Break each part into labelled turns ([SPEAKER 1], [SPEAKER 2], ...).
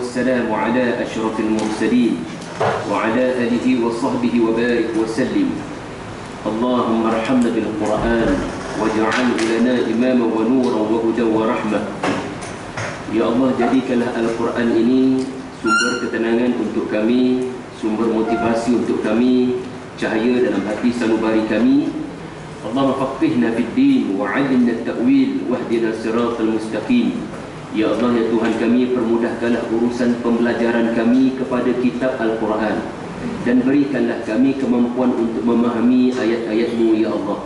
[SPEAKER 1] والسلام على أشرف المرسلين وعلى آله وصحبه وبارك وسلم. اللهم ارحمنا بالقرآن واجعله لنا إماما ونورا وهدى ورحمة. Ya Allah, jadikanlah Al-Quran ini sumber ketenangan untuk kami, sumber motivasi untuk kami, cahaya dalam hati sanubari kami. Allahumma faqihna fid din wa 'allimna at-ta'wil wahdina siratal mustaqim. Ya Allah, ya Tuhan kami, permudahkanlah urusan pembelajaran kami kepada kitab Al-Quran dan berikanlah kami kemampuan untuk memahami ayat-ayat-Mu ya Allah.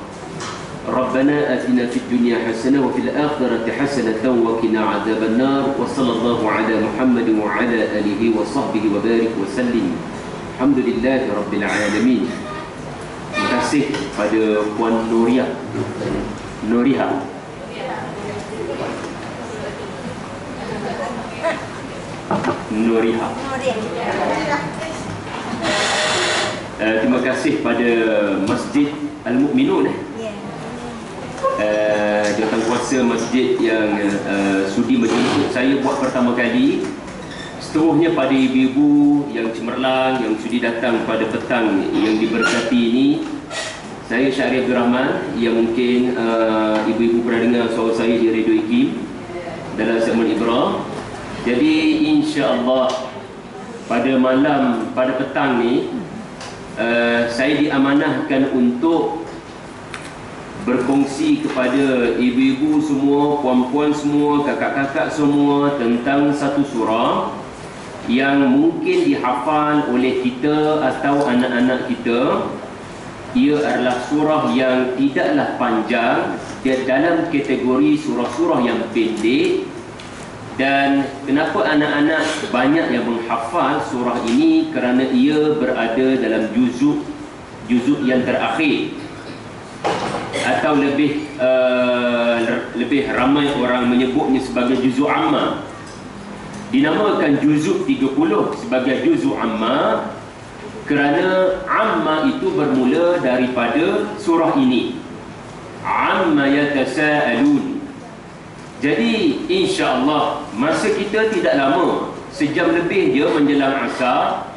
[SPEAKER 1] Rabbana atina fid dunya hasanah wa fil akhirati hasanah wa qina adzaban nar. Wa sallallahu ala Muhammad wa ala alihi wa sahbihi wa barik wa sallim. Alhamdulillahi rabbil alamin. Terima kasih pada Puan Nuriha. Terima kasih pada Masjid Al-Mu'minun Jawatankuasa masjid yang sudi menjemput saya buat pertama kali. Seterusnya pada ibu-ibu yang cemerlang yang sudi datang pada petang yang diberkati ini. Saya Syahri Abdul Rahman, yang mungkin ibu-ibu pernah dengar suara saya di Radio IKIM dalam segmen Ibrah. Jadi insya-Allah pada petang ni saya diamanahkan untuk berkongsi kepada ibu-ibu semua, puan-puan semua, kakak-kakak semua tentang satu surah yang mungkin dihafal oleh kita atau anak-anak kita. Ia adalah surah yang tidaklah panjang, dia dalam kategori surah-surah yang pendek. Dan kenapa anak-anak banyak yang menghafal surah ini? Kerana ia berada dalam juzuk yang terakhir, atau lebih ramai orang menyebutnya sebagai juzuk amma. Dinamakan juzuk 30 sebagai juzuk amma kerana amma itu bermula daripada surah ini, amma yatasaalun. Jadi insya-Allah masa kita tidak lama, sejam lebih je menjelang asar.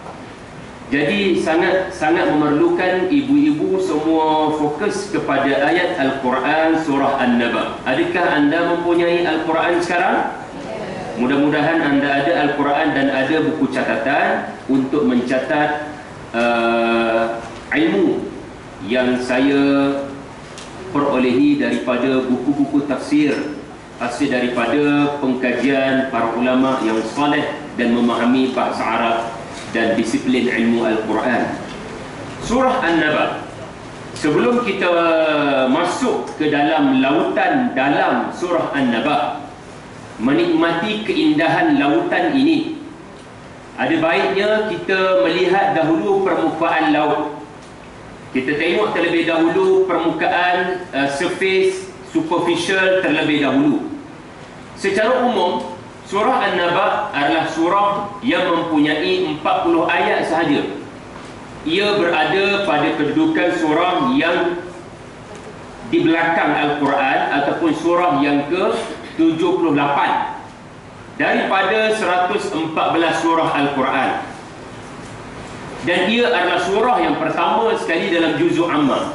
[SPEAKER 1] Jadi sangat memerlukan ibu-ibu semua fokus kepada ayat Al-Quran surah An-Naba. Adakah anda mempunyai Al-Quran sekarang? Mudah-mudahan anda ada Al-Quran dan ada buku catatan untuk mencatat ilmu yang saya perolehi daripada buku-buku tafsir, hasil daripada pengkajian para ulama yang saleh dan memahami bahasa Arab dan disiplin ilmu Al-Quran. Surah An-Naba. Sebelum kita masuk ke dalam lautan dalam surah An-Naba, menikmati keindahan lautan ini, ada baiknya kita melihat dahulu permukaan laut. Kita tengok terlebih dahulu permukaan surface, superficial terlebih dahulu. Secara umum, surah An-Naba adalah surah yang mempunyai 40 ayat sahaja. Ia berada pada kedudukan surah yang di belakang Al-Quran ataupun surah yang ke-78 daripada 114 surah Al-Quran. Dan ia adalah surah yang pertama sekali dalam juzuk amma.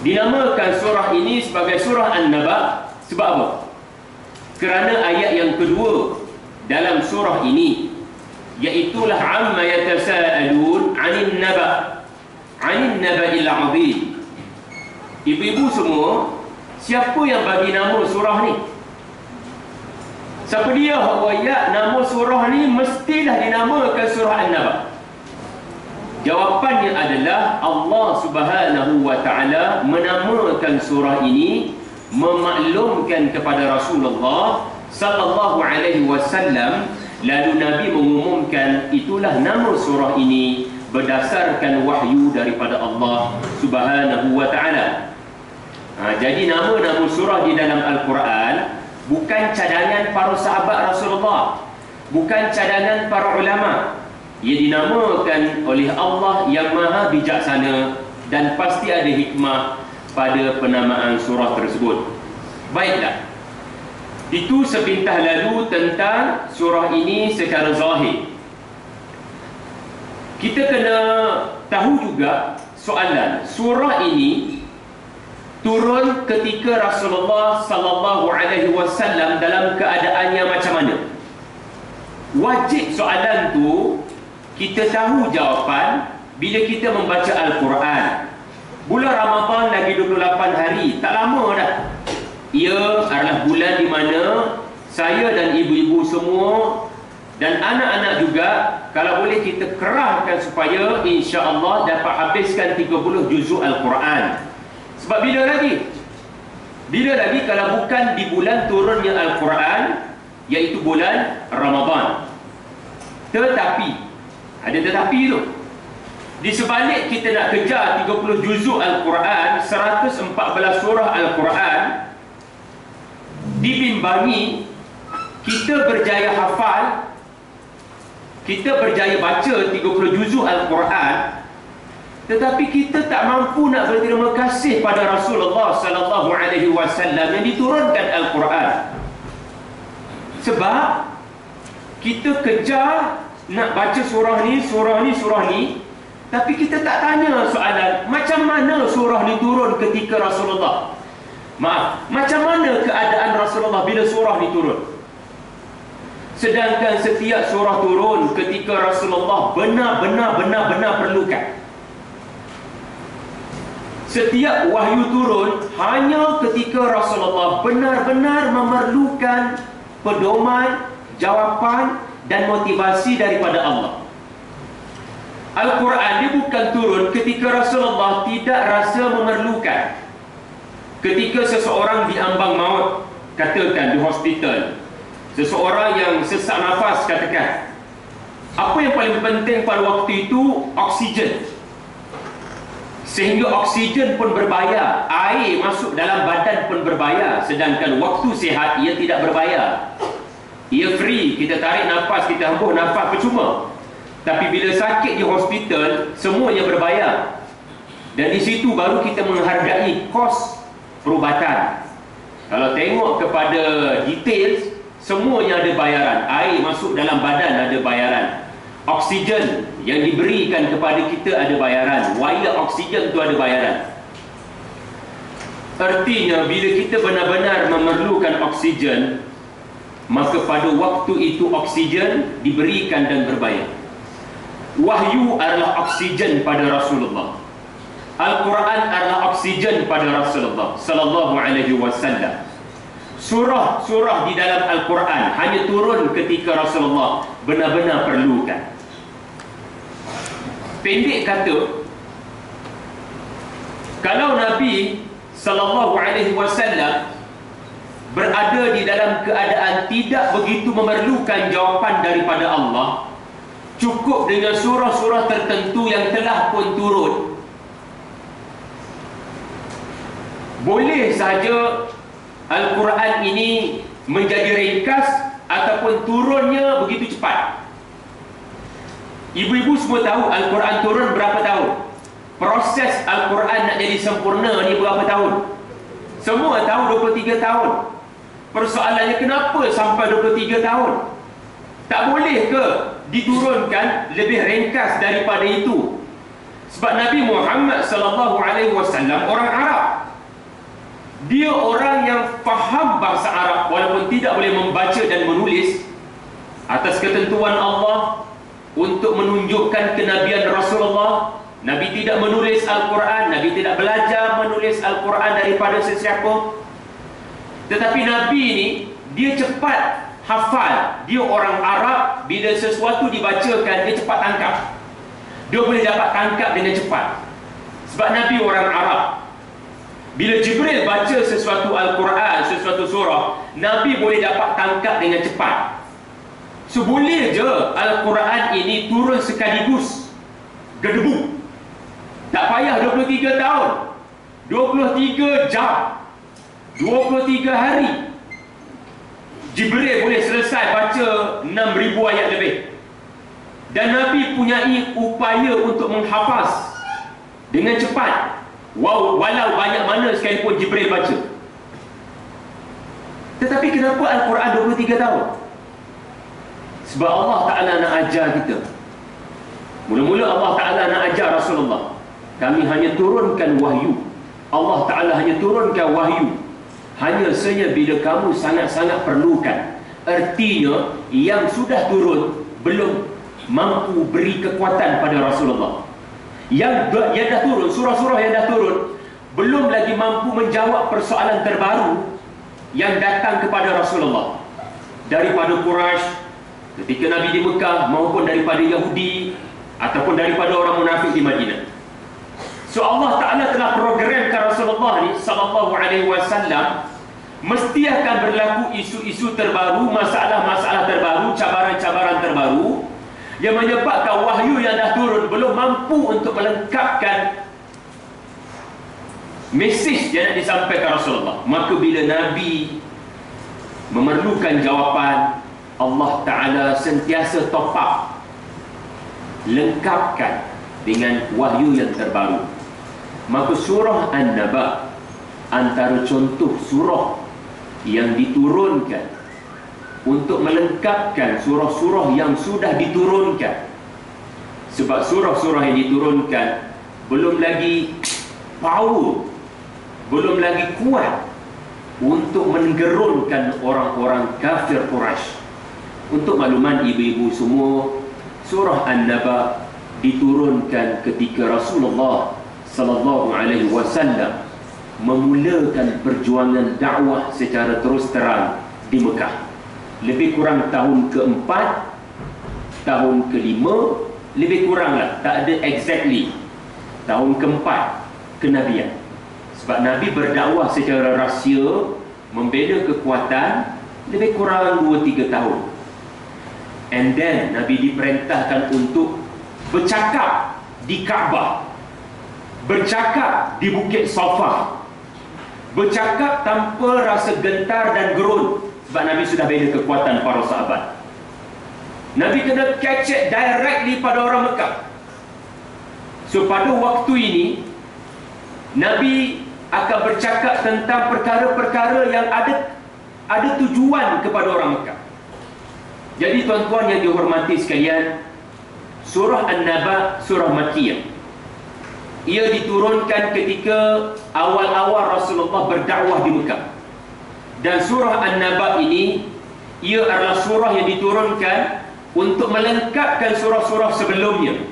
[SPEAKER 1] Dinamakan surah ini sebagai surah An-Naba sebab apa? Kerana ayat yang kedua dalam surah ini, iaitulah amma yatasaalun 'anil naba'il 'azim. Ibu-ibu semua, siapa yang bagi nama surah ni? Siapa dia yang nama surah ni mestilah dinamakan surah An-Naba? Jawapannya adalah Allah Subhanahu wa taala menamakan surah ini, memaklumkan kepada Rasulullah sallallahu alaihi wasallam, lalu Nabi mengumumkan itulah nama surah ini berdasarkan wahyu daripada Allah Subhanahu wa taala. Jadi nama-nama surah di dalam Al-Quran bukan cadangan para sahabat Rasulullah, bukan cadangan para ulama. Ia dinamakan oleh Allah yang maha bijaksana dan pasti ada hikmah pada penamaan surah tersebut. Baiklah, Itu sepintah lalu tentang surah ini secara zahir. Kita kena tahu juga soalan, surah ini turun ketika Rasulullah sallallahu alaihi wasallam dalam keadaannya macam mana? Wajib soalan tu kita tahu jawapan bila kita membaca Al-Quran. Bulan Ramadan lagi 28 hari, tak lama dah. Ia adalah bulan di mana saya dan ibu-ibu semua dan anak-anak juga, kalau boleh kita kerahkan supaya insya-Allah dapat habiskan 30 juzuk Al-Quran. Sebab bila lagi? Bila lagi kalau bukan di bulan turunnya Al-Quran, iaitu bulan Ramadan. Tetapi ada tetapi tu. Di sebalik kita nak kejar 30 juzuk Al-Quran, 114 surah Al-Quran, dibimbangi kita berjaya hafal, kita berjaya baca 30 juzuk Al-Quran, tetapi kita tak mampu nak berterima kasih pada Rasulullah sallallahu alaihi wasallam yang diturunkan Al-Quran. Sebab kita kejar nak baca surah ni, surah ni, surah ni, tapi kita tak tanya soalan, macam mana surah ni turun ketika Rasulullah? Maaf, macam mana keadaan Rasulullah bila surah ni turun? Sedangkan setiap surah turun ketika Rasulullah benar-benar perlukan. Setiap wahyu turun hanya ketika Rasulullah benar-benar memerlukan pedoman, jawapan dan motivasi daripada Allah. Al-Quran dia bukan turun ketika Rasulullah tidak rasa memerlukan. Ketika seseorang diambang maut, katakan di hospital, seseorang yang sesak nafas, katakan, apa yang paling penting pada waktu itu? Oksigen. Sehingga oksigen pun berbayar, air masuk dalam badan pun berbayar. Sedangkan waktu sihat ia tidak berbayar, ia free. Kita tarik nafas, kita hembus nafas percuma. Tapi bila sakit di hospital, semuanya berbayar. Dan di situ baru kita menghargai kos perubatan. Kalau tengok kepada details, semuanya ada bayaran. Air masuk dalam badan ada bayaran. Oksigen yang diberikan kepada kita ada bayaran. Wire oksigen tu ada bayaran. Artinya bila kita benar-benar memerlukan oksigen, maka pada waktu itu oksigen diberikan dan berbayar. Wahyu adalah oksigen pada Rasulullah. Al-Quran adalah oksigen pada Rasulullah sallallahu alaihi wasallam. Surah-surah di dalam Al-Quran hanya turun ketika Rasulullah benar-benar perlukan. Pendek kata, kalau Nabi sallallahu alaihi wasallam berada di dalam keadaan tidak begitu memerlukan jawapan daripada Allah, cukup dengan surah-surah tertentu yang telah pun turun, boleh saja Al-Quran ini menjadi ringkas ataupun turunnya begitu cepat. Ibu-ibu semua tahu Al-Quran turun berapa tahun? Proses Al-Quran nak jadi sempurna ni berapa tahun? Semua tahu 23 tahun. Persoalannya kenapa sampai 23 tahun? Tak boleh ke diturunkan lebih ringkas daripada itu? Sebab Nabi Muhammad sallallahu alaihi wasallam orang Arab. Dia orang yang faham bahasa Arab walaupun tidak boleh membaca dan menulis. Atas ketentuan Allah untuk menunjukkan kenabian Rasulullah, Nabi tidak menulis Al-Quran, Nabi tidak belajar menulis Al-Quran daripada sesiapa. Tetapi Nabi ini dia cepat hafal. Dia orang Arab, bila sesuatu dibacakan dia cepat tangkap. Dia boleh dapat tangkap dengan cepat. Sebab Nabi orang Arab. Bila Jibril baca sesuatu Al-Quran, sesuatu surah, Nabi boleh dapat tangkap dengan cepat. So boleh je Al-Quran ini turun sekaligus, gedebuk. Tak payah 23 tahun, 23 jam, 23 hari, Jibril boleh selesai baca 6,000 ayat lebih. Dan Nabi punyai upaya untuk menghafaz dengan cepat, walau banyak mana sekalipun Jibril baca. Tetapi kenapa Al-Quran 23 tahun? Sebab Allah Ta'ala nak ajar kita. Mula-mula Allah Ta'ala nak ajar Rasulullah, kami hanya turunkan wahyu. Allah Ta'ala hanya turunkan wahyu hanya saja bila kamu sangat-sangat perlukan. Artinya yang sudah turun belum mampu beri kekuatan pada Rasulullah. Yang dah turun, surah-surah yang dah turun, belum lagi mampu menjawab persoalan terbaru yang datang kepada Rasulullah daripada Quraisy ketika Nabi di Mekah, maupun daripada Yahudi ataupun daripada orang munafik di Madinah. So Allah Ta'ala telah programkan Rasulullah ni sallallahu alaihi wasallam mesti akan berlaku isu-isu terbaru, masalah-masalah terbaru, cabaran-cabaran terbaru yang menyebabkan wahyu yang dah turun belum mampu untuk melengkapkan mesej yang nak disampaikan Rasulullah. Maka bila Nabi memerlukan jawapan, Allah Ta'ala sentiasa top up, lengkapkan dengan wahyu yang terbaru. Maka surah An-Naba antara contoh surah yang diturunkan untuk melengkapkan surah-surah yang sudah diturunkan. Sebab surah-surah yang diturunkan belum lagi power, belum lagi kuat untuk menggerunkan orang-orang kafir Quraisy. Untuk makluman ibu-ibu semua, surah An-Naba diturunkan ketika Rasulullah sallallahu alaihi wasallam memulakan perjuangan dakwah secara terus terang di Mekah. Lebih kurang tahun ke-4, tahun ke-5, lebih kuranglah, tak ada exactly tahun ke-4 kenabian. Sebab Nabi berdakwah secara rahsia, membina kekuatan lebih kurang 2-3 tahun. And then Nabi diperintahkan untuk bercakap di Kaabah, bercakap di Bukit Safa, bercakap tanpa rasa gentar dan gerun. Sebab Nabi sudah bina kekuatan para sahabat. Nabi kena catch it directly pada orang Mekah. So pada waktu ini Nabi akan bercakap tentang perkara-perkara yang ada tujuan kepada orang Mekah. Jadi tuan-tuan yang dihormati sekalian, surah An-Naba surah Makkiyah. Ia diturunkan ketika awal-awal Rasulullah berdakwah di Mekah. Dan surah An-Naba ini, ia adalah surah yang diturunkan untuk melengkapkan surah-surah sebelumnya.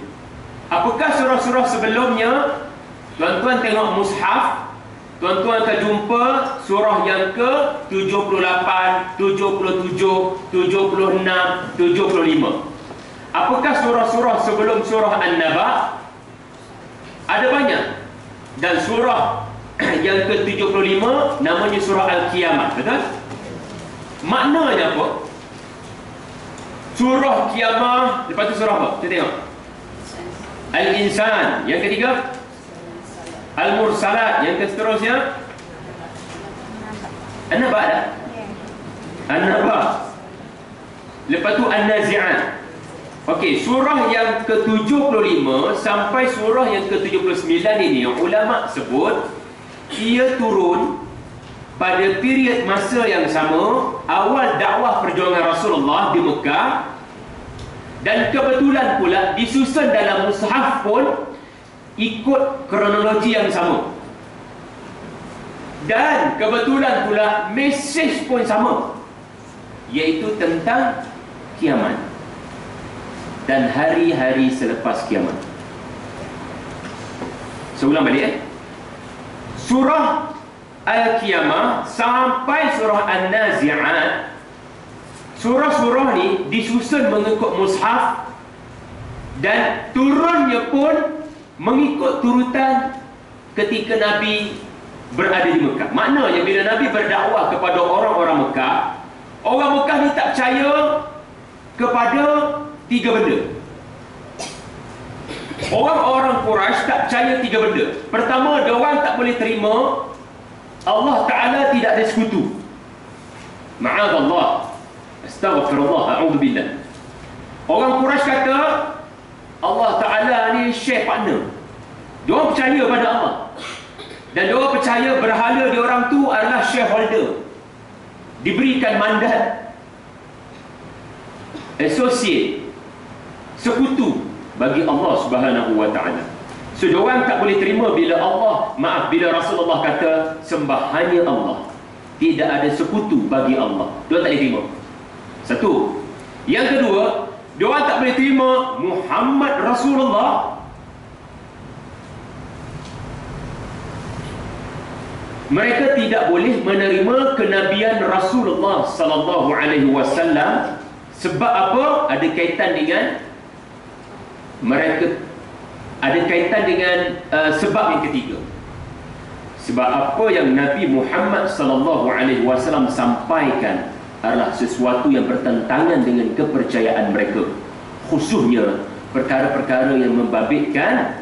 [SPEAKER 1] Apakah surah-surah sebelumnya? Tuan-tuan tengok mushaf, tuan-tuan akan jumpa surah yang ke-78, 77, 76, 75. Apakah surah-surah sebelum surah An-Naba? Ada banyak. Dan surah yang ke-75 namanya surah Al-Qiyamah, betul? Maknanya apa? Surah Qiyamah, lepas tu surah apa? Kita tengok. Al-Insan, yang ketiga Al-Mursalat, yang seterusnya An-Naba dah? An-Naba. Lepas tu An-Nazi'at. Okey, surah yang ke-75 sampai surah yang ke-79 ini, yang ulama sebut ia turun pada period masa yang sama, awal dakwah perjuangan Rasulullah di Mekah. Dan kebetulan pula disusun dalam mushaf pun ikut kronologi yang sama. Dan kebetulan pula mesej pun sama, iaitu tentang kiamat dan hari-hari selepas kiamat. Saya ulang balik surah Al-Qiyamah sampai surah An-Nazi'at. Surah-surah ni disusun mengikut mushaf dan turunnya pun mengikut turutan ketika Nabi berada di Mekah. Maknanya bila Nabi berdakwah kepada orang-orang Mekah, orang Mekah ni tak percaya kepada 3 benda. Orang-orang Quraisy tak percaya 3 benda. Pertama, diorang tak boleh terima Allah Ta'ala tidak ada sekutu. Ma'adallah, astaghfirullah, a'udzubillah. Orang Quraisy kata Allah Ta'ala ni share partner. Diorang percaya pada Allah, dan diorang percaya berhala diorang tu adalah shareholder. diberikan mandat, associate, sekutu bagi Allah Subhanahu wa ta'ala. So diorang tak boleh terima bila bila Rasulullah kata sembah hanya Allah, tidak ada sekutu bagi Allah. Diorang tak boleh terima. Satu. Yang kedua, diorang tak boleh terima Muhammad Rasulullah. Mereka tidak boleh menerima kenabian Rasulullah sallallahu alaihi wasallam. Sebab apa? Ada kaitan dengan sebab yang ketiga. Sebab apa yang Nabi Muhammad sallallahu alaihi wasallam sampaikan adalah sesuatu yang bertentangan dengan kepercayaan mereka, khususnya perkara-perkara yang membabitkan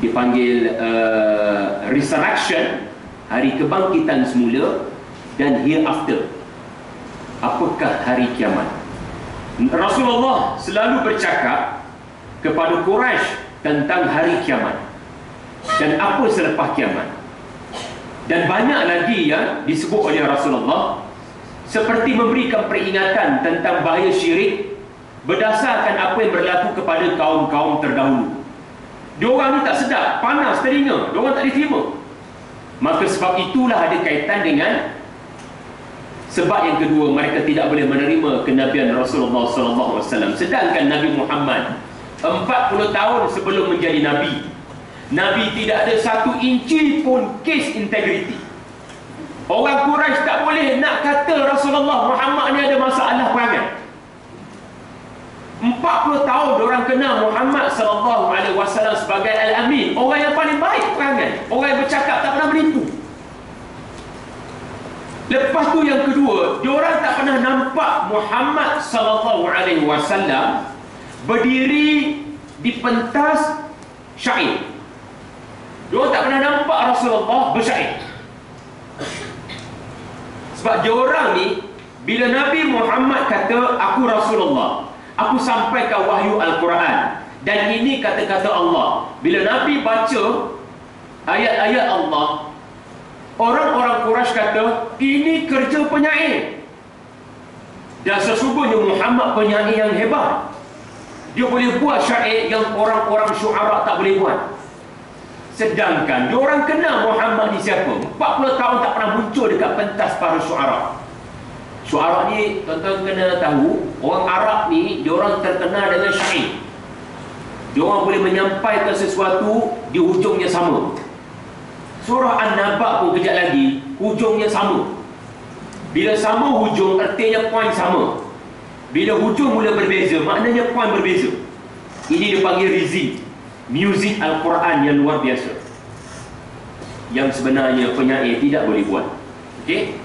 [SPEAKER 1] dipanggil resurrection, hari kebangkitan semula, dan hereafter, apakah hari kiamat. Rasulullah selalu bercakap kepada Quraisy tentang hari kiamat dan apa selepas kiamat, dan banyak lagi yang disebut oleh Rasulullah, seperti memberikan peringatan tentang bahaya syirik berdasarkan apa yang berlaku kepada kaum-kaum terdahulu. Diorang ni tak sedap, panas telinga, diorang tak diterima. Maka sebab itulah ada kaitan dengan sebab yang kedua, mereka tidak boleh menerima kenabian Rasulullah SAW. Sedangkan Nabi Muhammad 40 tahun sebelum menjadi Nabi, Nabi tidak ada 1 inci pun kes integriti. Orang Quraisy tak boleh nak kata Rasulullah Muhammad ni ada masalah perangai. 40 tahun diorang kenal Muhammad SAW sebagai Al-Amin, orang yang paling baik perangai, orang yang bercakap tak pernah menipu. Lepas tu yang kedua, diorang tak pernah nampak Muhammad SAW berdiri di pentas syair. Diorang tak pernah nampak Rasulullah bersyair. Sebab diorang ni, bila Nabi Muhammad kata aku Rasulullah, aku sampaikan wahyu Al-Quran, dan ini kata-kata Allah, bila Nabi baca ayat-ayat Allah, orang-orang Quraisy kata ini kerja penyair, dan sesungguhnya Muhammad penyair yang hebat. Dia boleh buat syair yang orang-orang syuara tak boleh buat. Sedangkan diorang kenal Muhammad ni siapa. 40 tahun tak pernah muncul dekat pentas para syuara. Syuara ni tuan-tuan kena tahu, orang Arab ni diorang terkenal dengan syair. Diorang boleh menyampaikan sesuatu di hujungnya sama. Surah An-Naba pun kejap lagi hujungnya sama. Bila sama hujung, artinya poin sama. Bila hujung mula berbeza, maknanya poin berbeza. Ini dipanggil rizim, muzik Al-Quran yang luar biasa, yang sebenarnya penyair tidak boleh buat. Okey?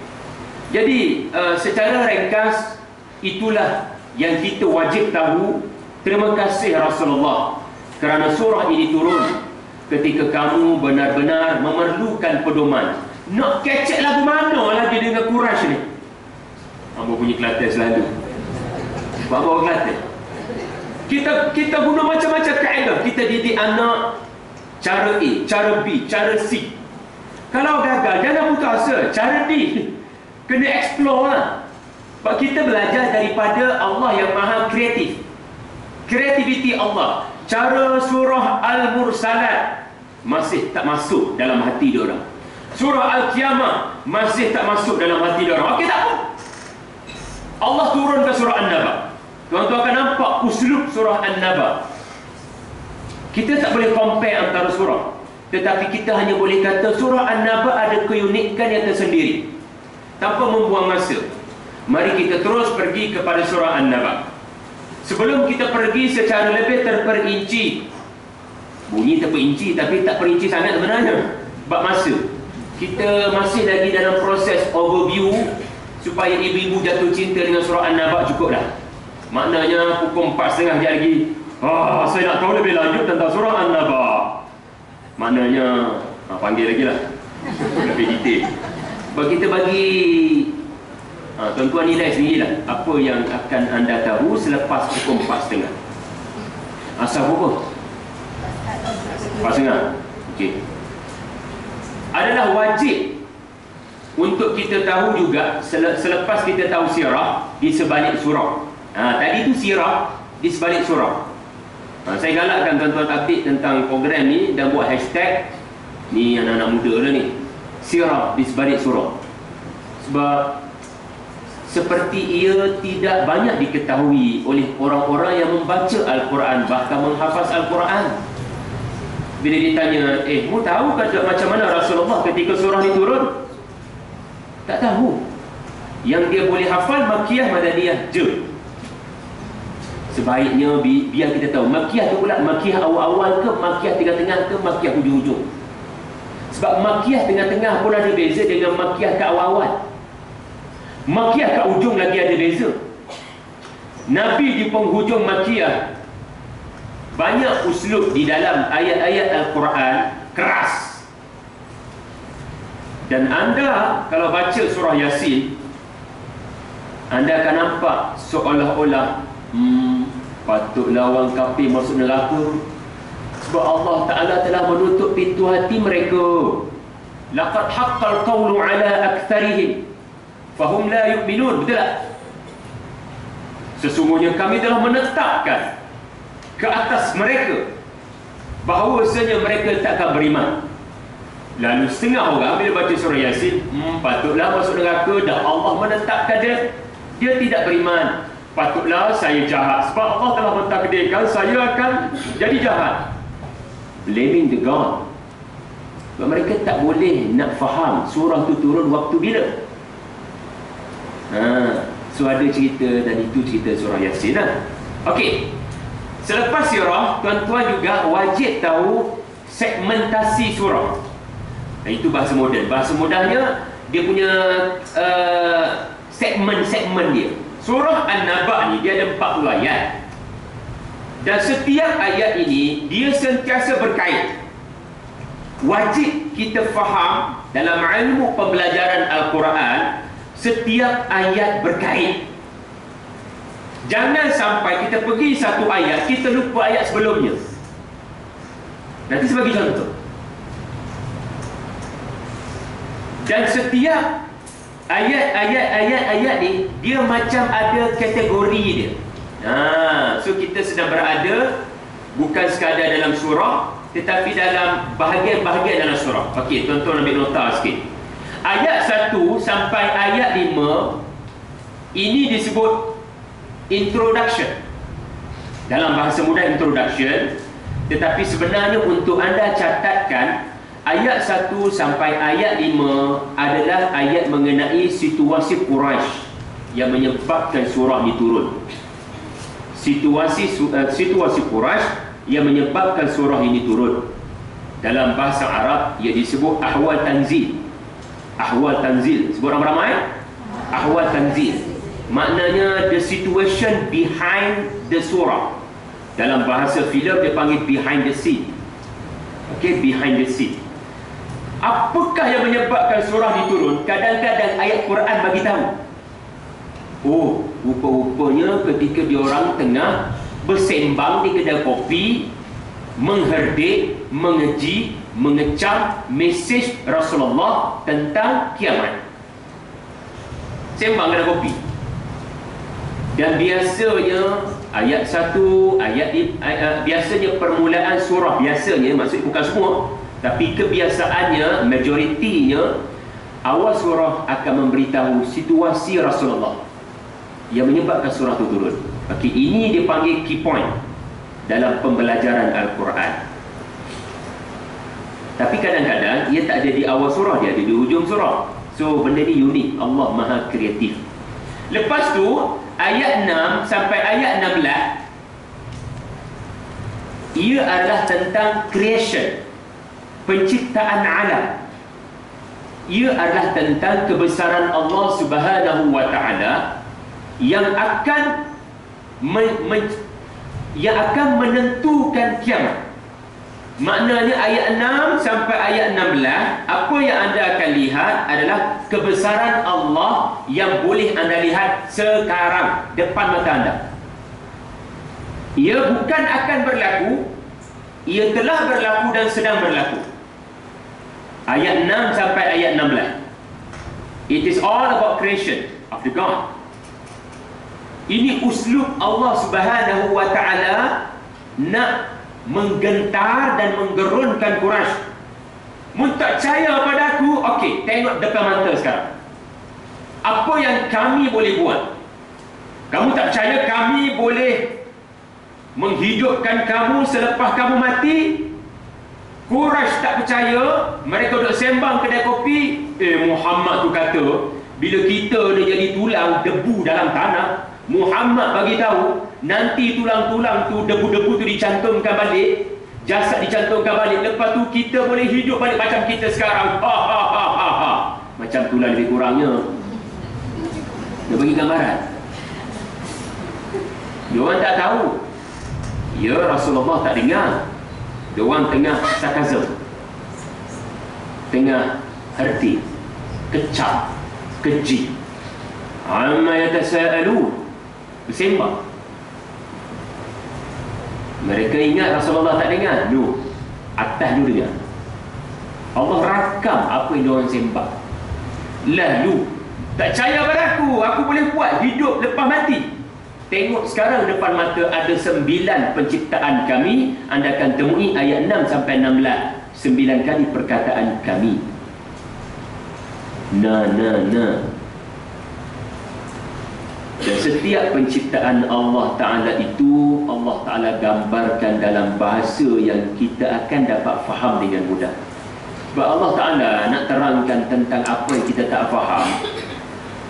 [SPEAKER 1] Jadi secara ringkas, itulah yang kita wajib tahu. Terima kasih Rasulullah kerana surah ini turun ketika kamu benar-benar memerlukan pedoman. Nak kecek lagu mana lagi dengan Quraisy ni? Ambo punya Kelantan selalu. Bawa Kelantan. Kita guna macam-macam kaedah. Kita didik anak cara A, cara B, cara C. Kalau gagal, jangan putus asa. Cara D, kena explore lah. Sebab kita belajar daripada Allah yang maha kreatif. Kreativiti Allah. Cara surah Al-Mursalat masih tak masuk dalam hati diorang. Surah Al-Qiyamah masih tak masuk dalam hati diorang. Okey, tak apa. Allah turunkan surah An-Naba. Tuan-tuan akan nampak uslub surah An-Naba. Kita tak boleh compare antara surah, tetapi kita hanya boleh kata surah An-Naba ada keunikan yang tersendiri. Tanpa membuang masa, mari kita terus pergi kepada surah An-Naba. Sebelum kita pergi secara lebih terperinci, bunyi terperinci tapi tak perinci sangat sebenarnya, sebab masa kita masih lagi dalam proses overview supaya ibu-ibu jatuh cinta dengan surah An-Naba cukup dah. Maknanya pukul 4.30 lagi, saya nak tahu lebih lanjut tentang surah An-Naba. Maknanya panggil lagi lah lebih detail. Sebab kita bagi tuan-tuan nilai sendirilah apa yang akan anda tahu selepas pukul 4.30. Asal pukul 4.30. Okey. Adalah wajib untuk kita tahu juga, selepas kita tahu sirah di sebalik surah. Tadi tu sirah di sebalik surah. Saya galakkan tuan-tuan update tentang program ni dan buat hashtag ni, anak-anak muda lah ni, sirah di sebalik surah. Sebab seperti ia tidak banyak diketahui oleh orang-orang yang membaca Al-Quran, bahkan menghafaz Al-Quran. Bila ditanya, mu tahu tak macam mana Rasulullah ketika surah ni turun? Tak tahu. Yang dia boleh hafal Makkiyah, Madaniyah je. Sebaiknya biar kita tahu Makkiyah tu pula Makkiyah awal-awal ke, Makkiyah tengah-tengah ke, Makkiyah hujung-hujung. Sebab Makkiyah tengah-tengah pun ada beza dengan Makkiyah ke awal-awal. Makkiyah kat ujung lagi ada beza. Nabi di penghujung Makkiyah banyak uslub di dalam ayat-ayat Al-Quran keras. Dan anda kalau baca surah Yasin, anda akan nampak seolah-olah patutlah orang kafir masuk neraka, sebab Allah Ta'ala telah menutup pintu hati mereka. Laqad haqqal qawlu ala aktsarihim fahum la yu'minun. Betul tak? Sesungguhnya kami telah menetapkan ke atas mereka bahawasanya mereka tak akan beriman. Lalu setengah orang bila baca surah Yasin, patutlah masuk neraka, dan Allah menetapkan dia tidak beriman. Patutlah saya jahat sebab Allah telah mentakdirkan saya akan jadi jahat. Blaming the God. Sebab mereka tak boleh nak faham surah tu turun waktu bila. So ada cerita, dan itu cerita surah Yasin lah. Okey. Selepas sirah, tuan-tuan juga wajib tahu segmentasi surah. Itu bahasa moden. Bahasa mudahnya, dia punya segmen-segmen dia. Surah An-Naba ni dia ada 40 ayat. Dan setiap ayat ini dia sentiasa berkait. Wajib kita faham dalam ilmu pembelajaran Al-Quran, setiap ayat berkait. Jangan sampai kita pergi satu ayat, kita lupa ayat sebelumnya. Nanti sebagai contoh. Dan setiap ayat ni, dia macam ada kategori dia. So kita sedang berada bukan sekadar dalam surah, tetapi dalam bahagian-bahagian dalam surah. Okey, tuan-tuan ambil nota sikit. Ayat 1 sampai ayat 5 ini disebut introduction. Dalam bahasa mudah introduction, tetapi sebenarnya untuk anda catatkan, ayat 1 sampai ayat 5 adalah ayat mengenai situasi Quraisy yang menyebabkan surah ini turun. Situasi Quraisy yang menyebabkan surah ini turun. Dalam bahasa Arab ia disebut ahwal tanzil. Ahwal tanzil. Sebut ramai-ramai. Ahwal tanzil. Maknanya the situation behind the surah. Dalam bahasa filem dia panggil behind the scene. Okay, behind the scene. Apakah yang menyebabkan surah diturun? Kadang-kadang ayat Quran bagi tahu. Rupa-rupanya ketika diorang tengah bersembang di kedai kopi, mengherdik, mengeji, mengecam mesej Rasulullah tentang kiamat. Sembang kedai kopi. Dan biasanya ayat 1, biasanya permulaan surah, biasanya, maksudnya bukan semua, tapi kebiasaannya, majoritinya, awal surah akan memberitahu situasi Rasulullah yang menyebabkan surah itu turun. Okey, ini dipanggil key point dalam pembelajaran Al-Quran. Tapi kadang-kadang ia tak ada di awal surah, dia ada di hujung surah. So benda ni unik. Allah Maha Kreatif. Lepas tu ayat 6 sampai ayat 16 ia adalah tentang creation, penciptaan alam. Ia adalah tentang kebesaran Allah Subhanahu wa Ta'ala yang akan menentukan kiamat. Maknanya ayat 6 sampai ayat 16, apa yang anda akan lihat adalah kebesaran Allah yang boleh anda lihat sekarang depan mata anda. Ia bukan akan berlaku, ia telah berlaku dan sedang berlaku. Ayat 6 sampai ayat 16. It is all about creation of the God. Ini uslub Allah Subhanahu wa ta'ala nak menggentar dan menggerunkan Quraisy. Mun tak percaya pada aku, okey, tengok depan mata sekarang. Apa yang kami boleh buat? Kamu tak percaya kami boleh menghidupkan kamu selepas kamu mati? Quraisy tak percaya, mereka duduk sembang kedai kopi. Muhammad tu kata, bila kita ni jadi tulang debu dalam tanah, Muhammad bagi tahu nanti tulang-tulang tu, debu-debu tu dicantumkan balik, jasad dicantumkan balik, lepas tu kita boleh hidup balik macam kita sekarang. Ha ha ha ha ha. Macam tulang lebih kurangnya. Dia bagi gambaran. Dia orang tak tahu. Ya, Rasulullah tak dengar. Dia orang tengah sarkazm, tengah herti, kecap, keji. Amma yatasaalun, bersembang. Mereka ingat Rasulullah tak dengar. No, atas dulu dengar. Allah rakam apa yang diorang sembang. Lalu tak percaya pada aku boleh buat hidup lepas mati. Tengok sekarang depan mata ada 9 penciptaan kami. Anda akan temui ayat 6 sampai 16, 9 kali perkataan kami. Na. Dan setiap penciptaan Allah Ta'ala itu Allah Ta'ala gambarkan dalam bahasa yang kita akan dapat faham dengan mudah. Sebab Allah Ta'ala nak terangkan tentang apa yang kita tak faham.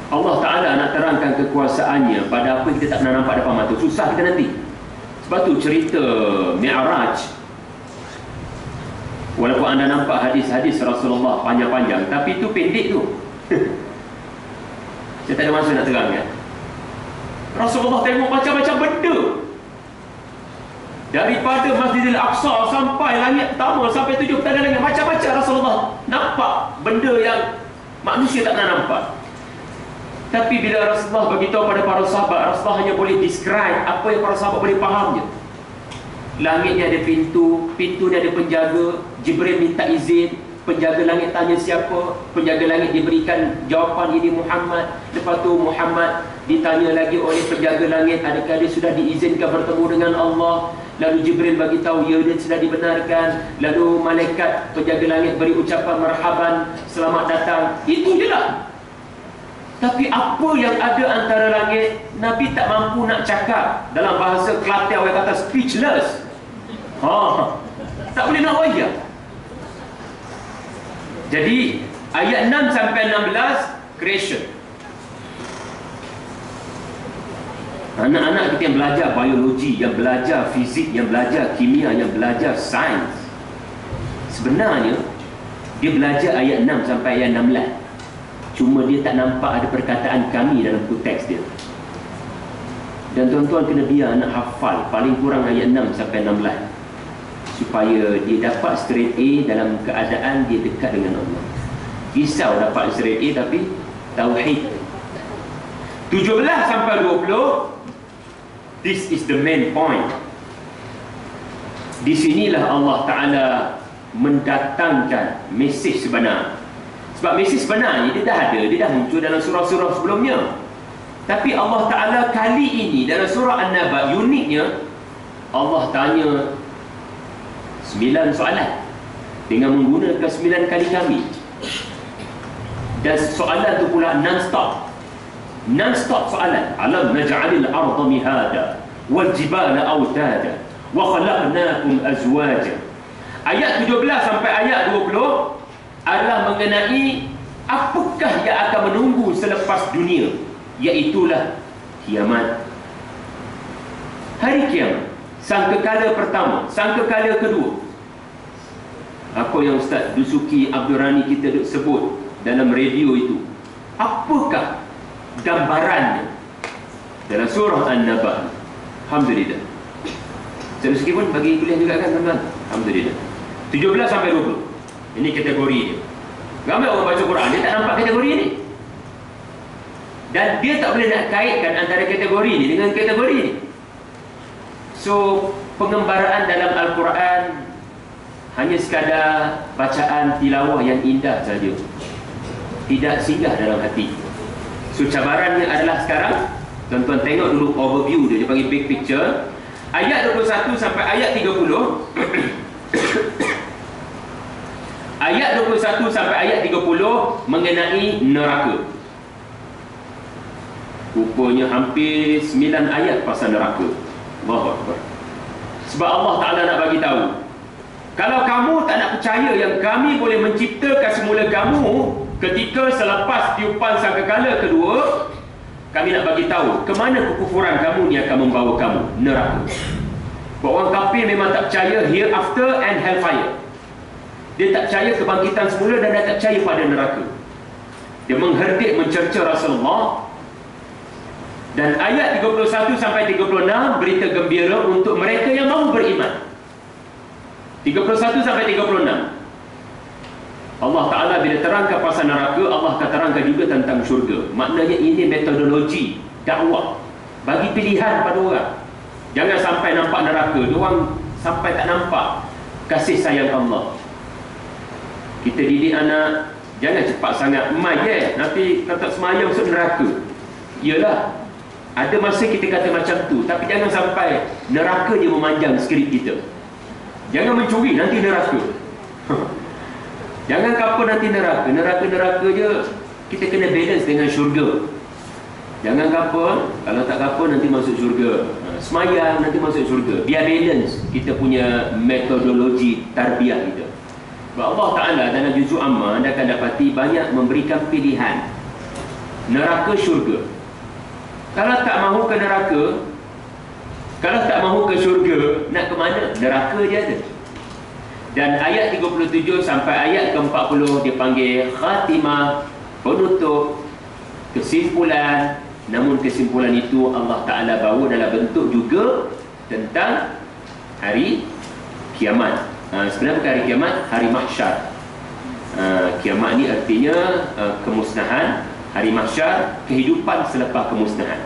[SPEAKER 1] Allah Ta'ala nak terangkan kekuasaannya pada apa yang kita tak pernah nampak depan mata. Susah kita nanti. Sebab tu cerita Mi'raj, walaupun anda nampak hadis-hadis Rasulullah panjang-panjang, tapi itu pendek tu. Saya tak ada masa nak terangkan. Rasulullah tengok macam-macam benda, daripada Masjidil Aqsa sampai langit pertama, sampai 7 petang langit. Macam-macam Rasulullah nampak benda yang manusia tak pernah nampak. Tapi bila Rasulullah beritahu pada para sahabat, Rasulullah hanya boleh describe apa yang para sahabat boleh faham je. Langit ni ada pintu, pintu ni ada penjaga. Jibril minta izin, penjaga langit tanya siapa, penjaga langit diberikan jawapan, ini Muhammad. Lepas tu Muhammad ditanya lagi oleh penjaga langit, adakah dia sudah diizinkan bertemu dengan Allah. Lalu Jibril bagi tahu, ya, dia sudah dibenarkan. Lalu malaikat penjaga langit beri ucapan marhaban, selamat datang. Itu je lah. Tapi apa yang ada antara langit, Nabi tak mampu nak cakap. Dalam bahasa Kelantan orang kata speechless. Tak boleh nak wayang. Jadi ayat 6 sampai 16 creation. Anak-anak kita yang belajar biologi, yang belajar fizik, yang belajar kimia, yang belajar sains, sebenarnya dia belajar ayat 6 sampai ayat 16. Cuma dia tak nampak ada perkataan kami dalam teks dia. Dan tuan-tuan kena biar anak hafal paling kurang ayat 6 sampai 16, supaya dia dapat straight A dalam keadaan dia dekat dengan Allah. Risau dapat straight A tapi tauhid. 17 sampai 20, this is the main point. Di sinilah Allah Ta'ala mendatangkan mesej sebenar. Sebab mesej sebenarnya dia dah ada, dia dah muncul dalam surah-surah sebelumnya. Tapi Allah Ta'ala kali ini dalam surah An-Naba, uniknya Allah tanya 9 soalan dengan menggunakan 9 kali kami. Dan soalan tu pula non-stop. Non-stop soalan. Alam naj'alil arda mihada wal jibala awtada wa khalaqnakum azwaja. Ayat 17 sampai ayat 20 adalah mengenai apakah yang akan menunggu selepas dunia, iaitulah kiamat. Hari kiamat, sangkakala pertama, sangkakala kedua. Apa yang Ustaz Dusuki Abdul Rani kita duk sebut dalam radio itu, apakah gambarannya dalam surah An-Naba? Alhamdulillah. Ustaz Dusuki pun bagi kuliah juga kan teman-teman? Alhamdulillah. 17 sampai 20. Ini kategori dia. Ramai orang baca Quran, dia tak nampak kategori ni. Dan dia tak boleh nak kaitkan antara kategori ni dengan kategori ni. So, pengembaraan dalam Al-Quran hanya sekadar bacaan tilawah yang indah saja. tidak singgah dalam hati. So cabarannya adalah sekarang, tuan-tuan tengok dulu overview dia panggil big picture. Ayat 21 sampai ayat 30. Ayat 21 sampai ayat 30 mengenai neraka. Rupanya hampir 9 ayat pasal neraka. Allahu Akbar. Sebab Allah Ta'ala nak bagi tahu, kalau kamu tak nak percaya yang kami boleh menciptakan semula kamu ketika selepas tiupan sangkakala kedua, kami nak bagi tahu ke mana kekufuran kamu ni akan membawa kamu neraka. Orang kafir memang tak percaya hereafter and hellfire. Dia tak percaya kebangkitan semula dan dia tak percaya pada neraka. Dia mengherdik mencerca Rasulullah. Dan ayat 31 sampai 36 berita gembira untuk mereka yang mahu beriman. 31 sampai 36. Allah Ta'ala bila terangkan pasal neraka, Allah akan terangkan juga tentang syurga. Maknanya ini metodologi dakwah, bagi pilihan pada orang. Jangan sampai nampak neraka, diorang sampai tak nampak kasih sayang Allah. Kita didik anak, jangan cepat sangat mai nanti tak semayang masuk neraka. Yalah, ada masa kita kata macam tu, tapi jangan sampai neraka dia memanjang skrip kita. Jangan mencuri, nanti neraka. Jangan kapal nanti neraka. Neraka je. Kita kena balance dengan syurga. Jangan kapal, kalau tak kapal nanti masuk syurga. Semayang nanti masuk syurga. Biar balance kita punya metodologi tarbiyah kita. Sebab Allah Ta'ala dalam juzuk Amma, anda akan dapati banyak memberikan pilihan neraka, syurga. Kalau tak mahu ke neraka, kalau tak mahu ke syurga, nak ke mana? Neraka je ada. Dan ayat 37 sampai ayat ke-40 dipanggil khatimah, penutup, kesimpulan. Namun kesimpulan itu Allah Ta'ala bawa dalam bentuk juga tentang hari kiamat. Sebenarnya bukan hari kiamat, hari mahsyar. Kiamat ni artinya kemusnahan. Hari mahsyar, kehidupan selepas kemusnahan.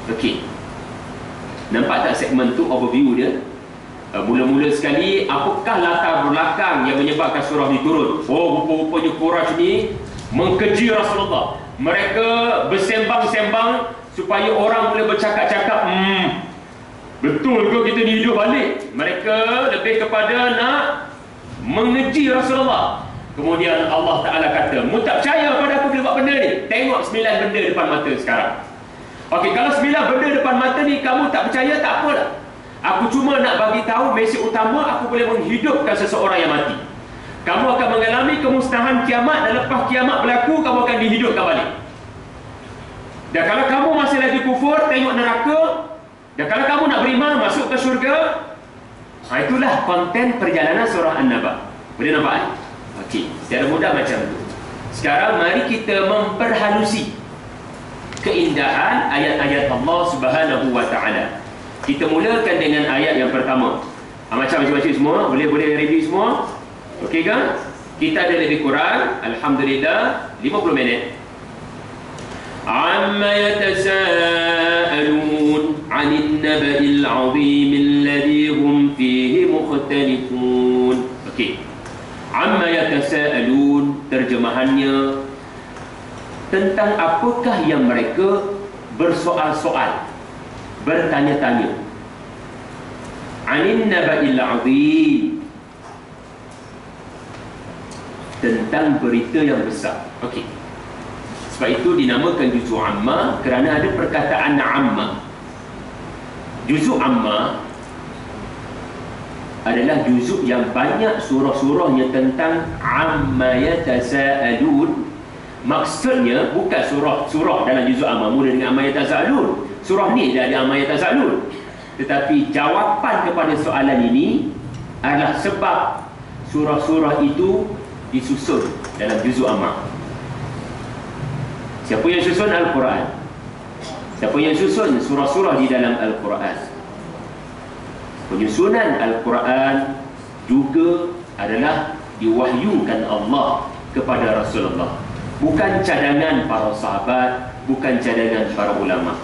[SPEAKER 1] Okey. Nampak tak segmen tu, overview dia? Mula-mula sekali, apakah latar belakang yang menyebabkan surah ni turun? Oh, rupa-rupanya Quraisy ni mengkeji Rasulullah. Mereka bersembang-sembang supaya orang boleh bercakap-cakap, betul ke kita ni hidup balik? Mereka lebih kepada nak mengeji Rasulullah. Kemudian Allah Ta'ala kata, mu tak percaya pada aku bila buat benda ni? Tengok 9 benda depan mata sekarang. Okey, kalau 9 benda depan mata ni kamu tak percaya, tak apalah. Aku cuma nak bagi tahu mesej utama, aku boleh menghidupkan seseorang yang mati. Kamu akan mengalami kemusnahan kiamat, dan lepas kiamat berlaku, kamu akan dihidupkan balik. Dan kalau kamu masih lagi kufur, tengok neraka. Dan kalau kamu nak beriman, masuk ke syurga. Itulah konten perjalanan surah An-Naba. Boleh nampak? Okey, secara mudah macam tu. Sekarang mari kita memperhalusi keindahan ayat-ayat Allah Subhanahu wa Ta'ala. Kita mulakan dengan ayat yang pertama. Macam-macam semua, boleh review semua. Okey kan? Kita ada lebih kurang, alhamdulillah, 50 minit. Amma yatasaalun 'anil naba'il 'azim alladhi hum fihi mukhtalifun. Okey. Amma yatasaalun, terjemahannya tentang apakah yang mereka bersoal-soal, bertanya-tanya. 'Anil naba'il 'azim, tentang berita yang besar. Okey. Sebab itu dinamakan juzuk amma, kerana ada perkataan amma. Juzuk amma adalah juzuk yang banyak surah-surahnya tentang amma yatasaalun. Maksudnya bukan surah dalam juzuk amma mula dengan amma yatasaalun. Surah ni dah ada amma yatasaalun. Tetapi jawapan kepada soalan ini adalah sebab surah-surah itu disusun dalam juzuk amma. Siapa yang susun? Al-Quran. Siapa yang susun surah-surah di dalam Al-Quran? Penyusunan Al-Quran juga adalah diwahyukan Allah kepada Rasulullah. Bukan cadangan para sahabat, bukan cadangan para ulama.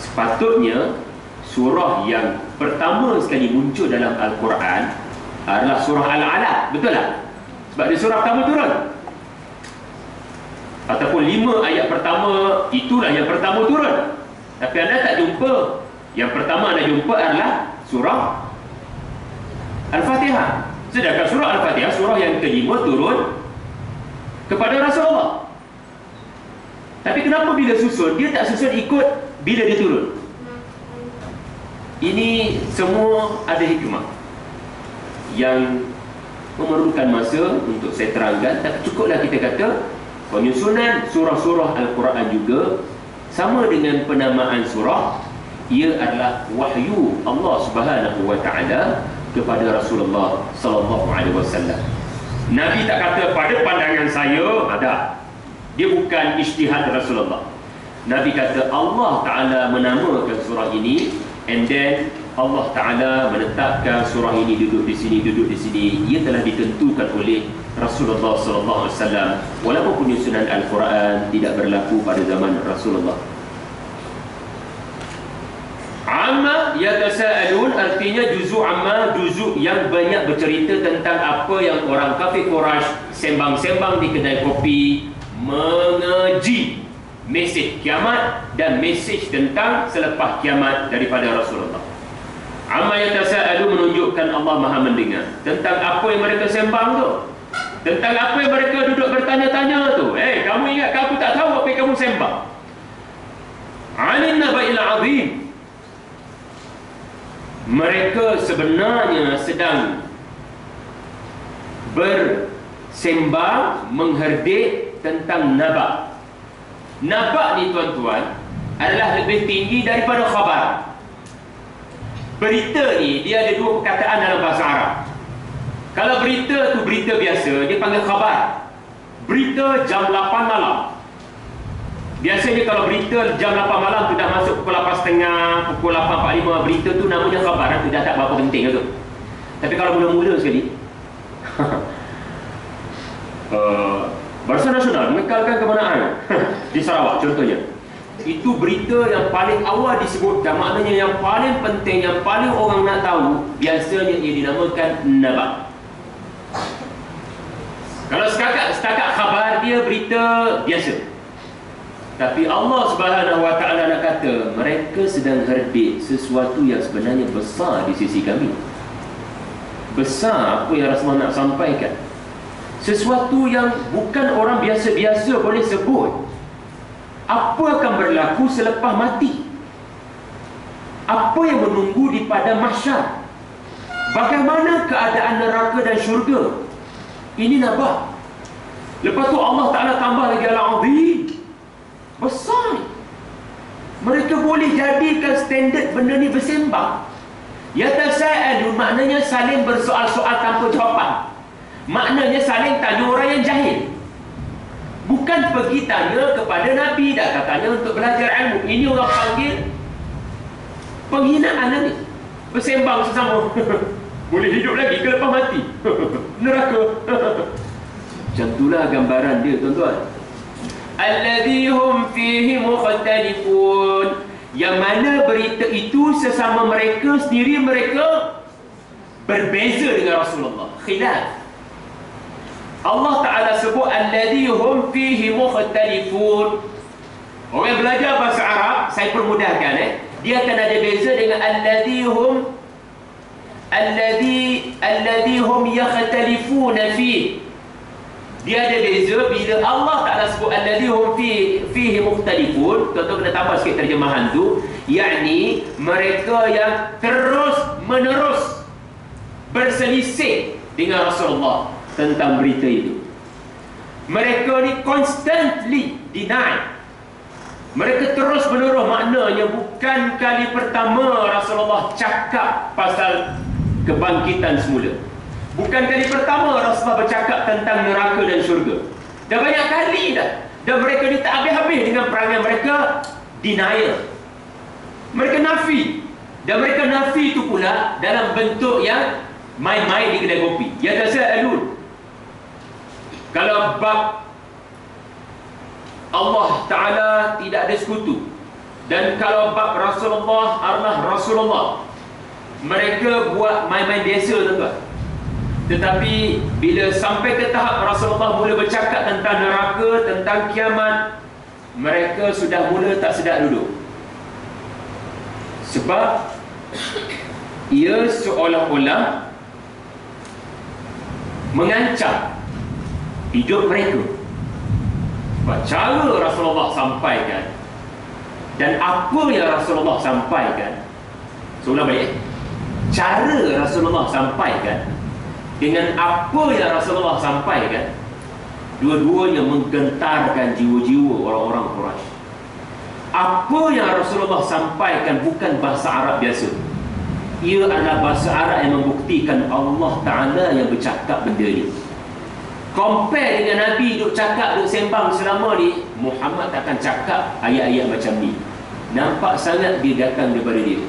[SPEAKER 1] Sepatutnya surah yang pertama sekali muncul dalam Al-Quran adalah surah Al-Alaq. Betul tak? Sebab dia surah pertama turun. ataupun 5 ayat pertama itulah yang pertama turun. Tapi anda tak jumpa. Yang pertama anda jumpa adalah surah Al-Fatihah. Sedangkan surah Al-Fatihah surah yang kelima turun kepada Rasulullah. Tapi kenapa bila susun, dia tak susun ikut bila dia turun? Ini semua ada hikmah yang memerlukan masa untuk saya terangkan. Tapi cukuplah kita kata penyusunan surah-surah Al-Quran juga sama dengan penamaan surah, ia adalah wahyu Allah Subhanahu wa taala kepada Rasulullah sallallahu alaihi wasallam. Nabi tak kata pada pandangan saya ada. Dia bukan ijtihad Rasulullah. Nabi kata Allah taala menamakan surah ini, and then Allah taala menetapkan surah ini duduk di sini, duduk di sini. Ia telah ditentukan oleh Rasulullah sallallahu alaihi wasallam. Walaupun penyusunan Al-Quran tidak berlaku pada zaman Rasulullah. Amma yatasaalun artinya juzuk amma, juzuk yang banyak bercerita tentang apa yang orang kafir Quraisy sembang-sembang di kedai kopi, mengeji mesej kiamat dan mesej tentang selepas kiamat daripada Rasulullah. Amma yatasaalun menunjukkan Allah Maha mendengar tentang apa yang mereka sembang tu, tentang apa yang mereka duduk bertanya-tanya tu. Kamu ingat ke aku tak tahu apa yang kamu sembang? 'Anil naba'il 'azim. Mereka sebenarnya sedang bersembang, mengherdik tentang naba'. Naba' ni tuan-tuan adalah lebih tinggi daripada khabar. Berita ni dia ada dua perkataan dalam bahasa Arab. Kalau berita tu berita biasa, dia panggil khabar. Berita jam 8 malam. Biasanya kalau berita jam 8 malam tu dah masuk pukul 8.30, pukul 8.45, berita tu namanya khabar, tu dah tak berapa penting tu. Tapi kalau mula-mula sekali Barisan Nasional mengekalkan kemenangan di Sarawak contohnya, itu berita yang paling awal disebutkan, maknanya yang paling penting, yang paling orang nak tahu, biasanya ia dinamakan naba'. Kalau setakat khabar, dia berita biasa. Tapi Allah Subhanahu wa taala nak kata mereka sedang herdik sesuatu yang sebenarnya besar di sisi kami. Besar apa yang Rasulullah nak sampaikan. Sesuatu yang bukan orang biasa-biasa boleh sebut. Apa akan berlaku selepas mati? Apa yang menunggu di padang mahsyar? Bagaimana keadaan neraka dan syurga? Ini naba'. Lepas tu Allah Ta'ala tambah lagi al-azim. Besar. Mereka boleh jadikan standard benda ni bersembang. Yatasaalun maknanya saling bersoal-soal tanpa jawapan. Maknanya saling tanya orang yang jahil. Bukan pergi tanya kepada Nabi dah katanya untuk belajar ilmu. Ini orang panggil penghinaan ni. Bersembang sesama. Boleh hidup lagi ke lepas mati? Neraka. Macam itulah gambaran dia tuan-tuan. Alladhi hum fihi mukhtalifun. Yang mana berita itu sesama mereka sendiri mereka berbeza dengan Rasulullah. Khilaf. Allah Ta'ala sebut alladhi hum fihi mukhtalifun. Orang yang belajar bahasa Arab, saya permudahkan dia akan ada beza dengan alladhi hum yakhtalifuna fihi. Dia ada beza bila Allah Ta'ala sebut alladhi hum fihi mukhtalifun. Tuan-tuan kena tambah sikit terjemahan tu, yakni mereka yang terus menerus berselisih dengan Rasulullah tentang berita itu. Mereka ni constantly deny. Mereka terus menerus, maknanya bukan kali pertama Rasulullah cakap pasal kebangkitan semula. Bukan kali pertama Rasulullah bercakap tentang neraka dan syurga. Dah banyak kali dah. Dan mereka ni tak habis-habis dengan perangai mereka denial. Mereka nafi. Dan mereka nafi itu pula dalam bentuk yang main-main di kedai kopi. Yatasaalun. Kalau bab Allah Ta'ala tidak ada sekutu, dan kalau bab Rasulullah adalah Rasulullah, mereka buat main-main biasa tuan-tuan. Tetapi bila sampai ke tahap Rasulullah mula bercakap tentang neraka, tentang kiamat, mereka sudah mula tak sedar duduk. Sebab ia seolah-olah mengancam hidup mereka. Sebab cara Rasulullah sampaikan dan apa yang Rasulullah sampaikan, seolah balik, cara Rasulullah sampaikan dengan apa yang Rasulullah sampaikan, dua-duanya menggentarkan jiwa-jiwa orang-orang Quraisy. Apa yang Rasulullah sampaikan bukan bahasa Arab biasa. Ia adalah bahasa Arab yang membuktikan Allah Ta'ala yang bercakap benda ni. Compare dengan Nabi duk cakap, duk sembang selama ni, Muhammad takkan cakap ayat-ayat macam ni. Nampak sangat dia datang daripada dia.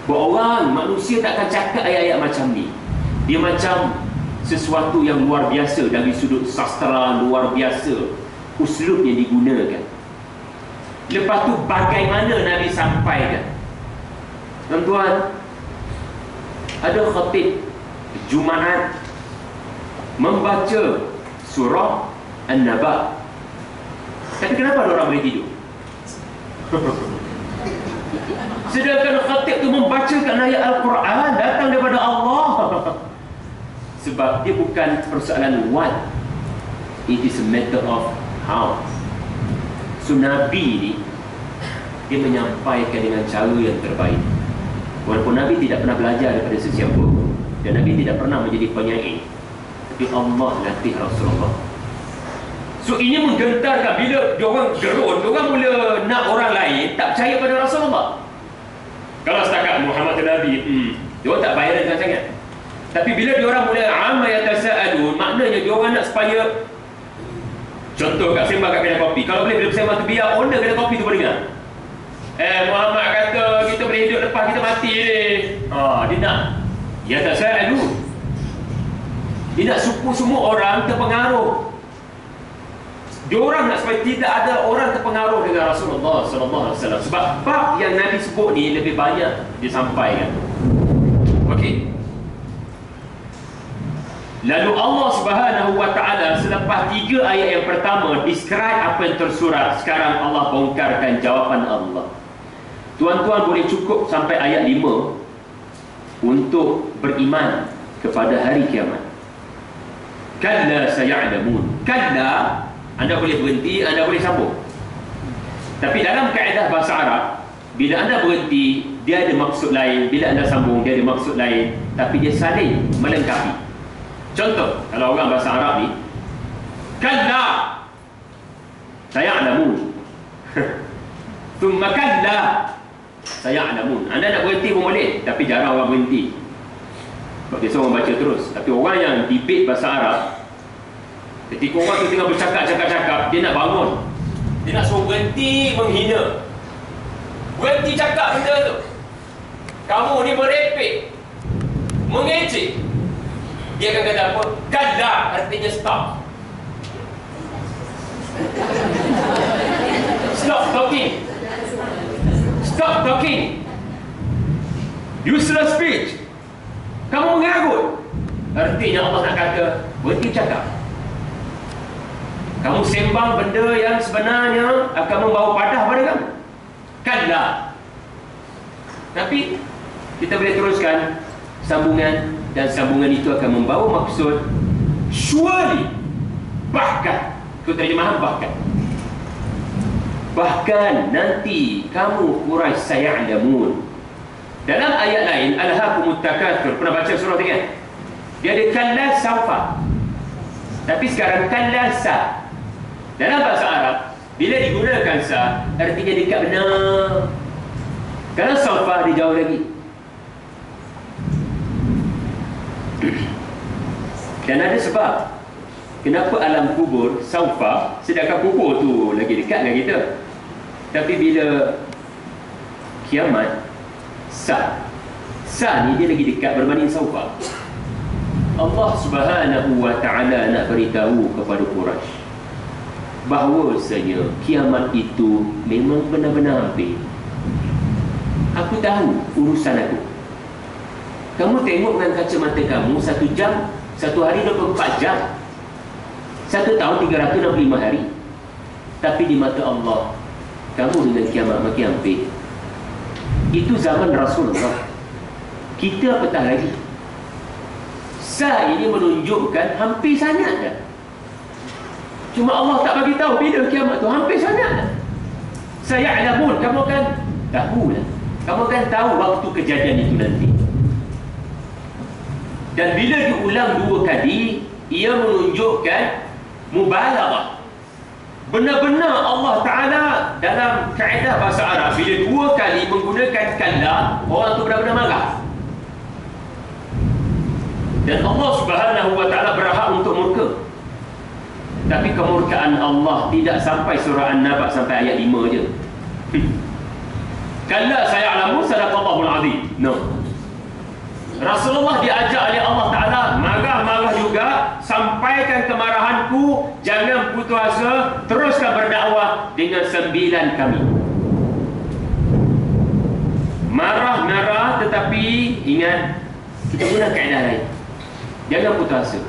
[SPEAKER 1] Orang manusia takkan cakap ayat-ayat macam ni. Dia macam sesuatu yang luar biasa dari sudut sastra, luar biasa uslub yang digunakan. Lepas tu bagaimana Nabi sampaikan. Tuan-tuan, ada khatib Jumaat membaca surah An-Naba. Tapi kenapa ada orang boleh tidur? Sedangkan khatib tu membacakan ayat Al-Quran datang daripada Allah. Sebab dia bukan persoalan what, it is a matter of how. So Nabi ni, dia menyampaikan dengan cara yang terbaik. Walaupun Nabi tidak pernah belajar daripada sesiapa, dan Nabi tidak pernah menjadi penyair, tapi Allah latih Rasulullah. So ini menggentarkan. Bila diorang gerun, diorang mula nak orang lain tak percaya pada Rasulullah. Kalau setakat Muhammad Nabi, diorang tak bayar sangat-sangat. Tapi bila diorang mula amma yatasaalun, maknanya diorang nak supaya, contoh kat sembang kat kedai kopi, kalau boleh bila sembang tu biar owner kedai kopi tu berdengar. Muhammad kata kita boleh hidup lepas kita mati ni. Dia nak yatasaalun. Dia nak semua orang terpengaruh. Diorang nak supaya tidak ada orang terpengaruh dengan Rasulullah sallallahu alaihi wasallam. Sebab bab yang Nabi sebut ni lebih banyak disampaikan. Okey. Lalu Allah Subhanahu wa taala selepas 3 ayat yang pertama describe apa yang tersurat, sekarang Allah bongkarkan jawapan Allah. Tuan-tuan boleh cukup sampai ayat 5 untuk beriman kepada hari kiamat. Kalla saya'lamun. Kalla, anda boleh berhenti, anda boleh sambung. Tapi dalam kaedah bahasa Arab, bila anda berhenti, dia ada maksud lain. Bila anda sambung, dia ada maksud lain. Tapi dia saling melengkapi. Contoh, kalau orang bahasa Arab ni, kalla saya'lamun. Thumma kalla saya'lamun. Anda nak berhenti pun boleh, tapi jarang orang berhenti. Sebab biasa orang baca terus. Tapi orang yang debate bahasa Arab, ketika orang tu tengah bercakap-cakap, dia nak bangun. Dia nak suruh berhenti menghina. Berhenti cakap benda tu. Kamu ni merepek, mengecek. Dia akan kata apa? Kalla, artinya stop. Stop talking. Stop talking. Useless speech. Kamu mengarut. Artinya Allah nak kata, berhenti cakap. Kamu sembang benda yang sebenarnya akan membawa padah pada kamu. Kalla. Tapi kita boleh teruskan sambungan, dan sambungan itu akan membawa maksud surely, bahkan. Itu terjemahan bahkan. Bahkan nanti kamu Quraisy saya'lamun. Dalam ayat lain, alhaakumut takatsur, pernah baca surah ni kan? Dia ada kalla saufa. Tapi sekarang kalla sa. Dalam bahasa Arab, bila digunakan sa, artinya dekat benar. Kalau saufa, dia jauh lagi. Dan ada sebab kenapa alam kubur saufa, sedangkan kubur tu lagi dekat dengan kita. Tapi bila kiamat, sa ni dia lagi dekat berbanding saufa. Allah Subhanahu wa ta'ala nak beritahu kepada Quraisy bahawasanya kiamat itu memang benar-benar hampir. Aku tahu urusan aku. Kamu tengok dengan kacamata kamu 1 jam Satu hari 24 jam. Satu tahun 365 hari. Tapi di mata Allah, kamu dengan kiamat makin hampir. Itu zaman Rasulullah. Kita apatah lagi. Sa ini menunjukkan hampir sangat dah. Cuma Allah tak bagi tahu bila kiamat tu, hampir sangat dah. Saya alamun, kamu akan tahu lah. Kamu akan tahu waktu kejadian itu nanti. Dan bila diulang 2 kali, ia menunjukkan mubalaghah. Benar-benar Allah Ta'ala dalam kaedah bahasa Arab, bila 2 kali menggunakan kalla, orang tu benar-benar marah. Dan Allah Subhanahu Wa Ta'ala berhak untuk murka. Tapi kemurkaan Allah tidak sampai surah An-Naba sampai ayat 5 je. Kalla saya'lamun sadaqallahul azim. No. Rasulullah diajak oleh Allah Ta'ala marah-marah juga, sampaikan kemarahanku, jangan putus asa, teruskan berdakwah dengan 9 kami. Marah-marah, tetapi ingat, kita guna kaedah lain. Jangan putus asa.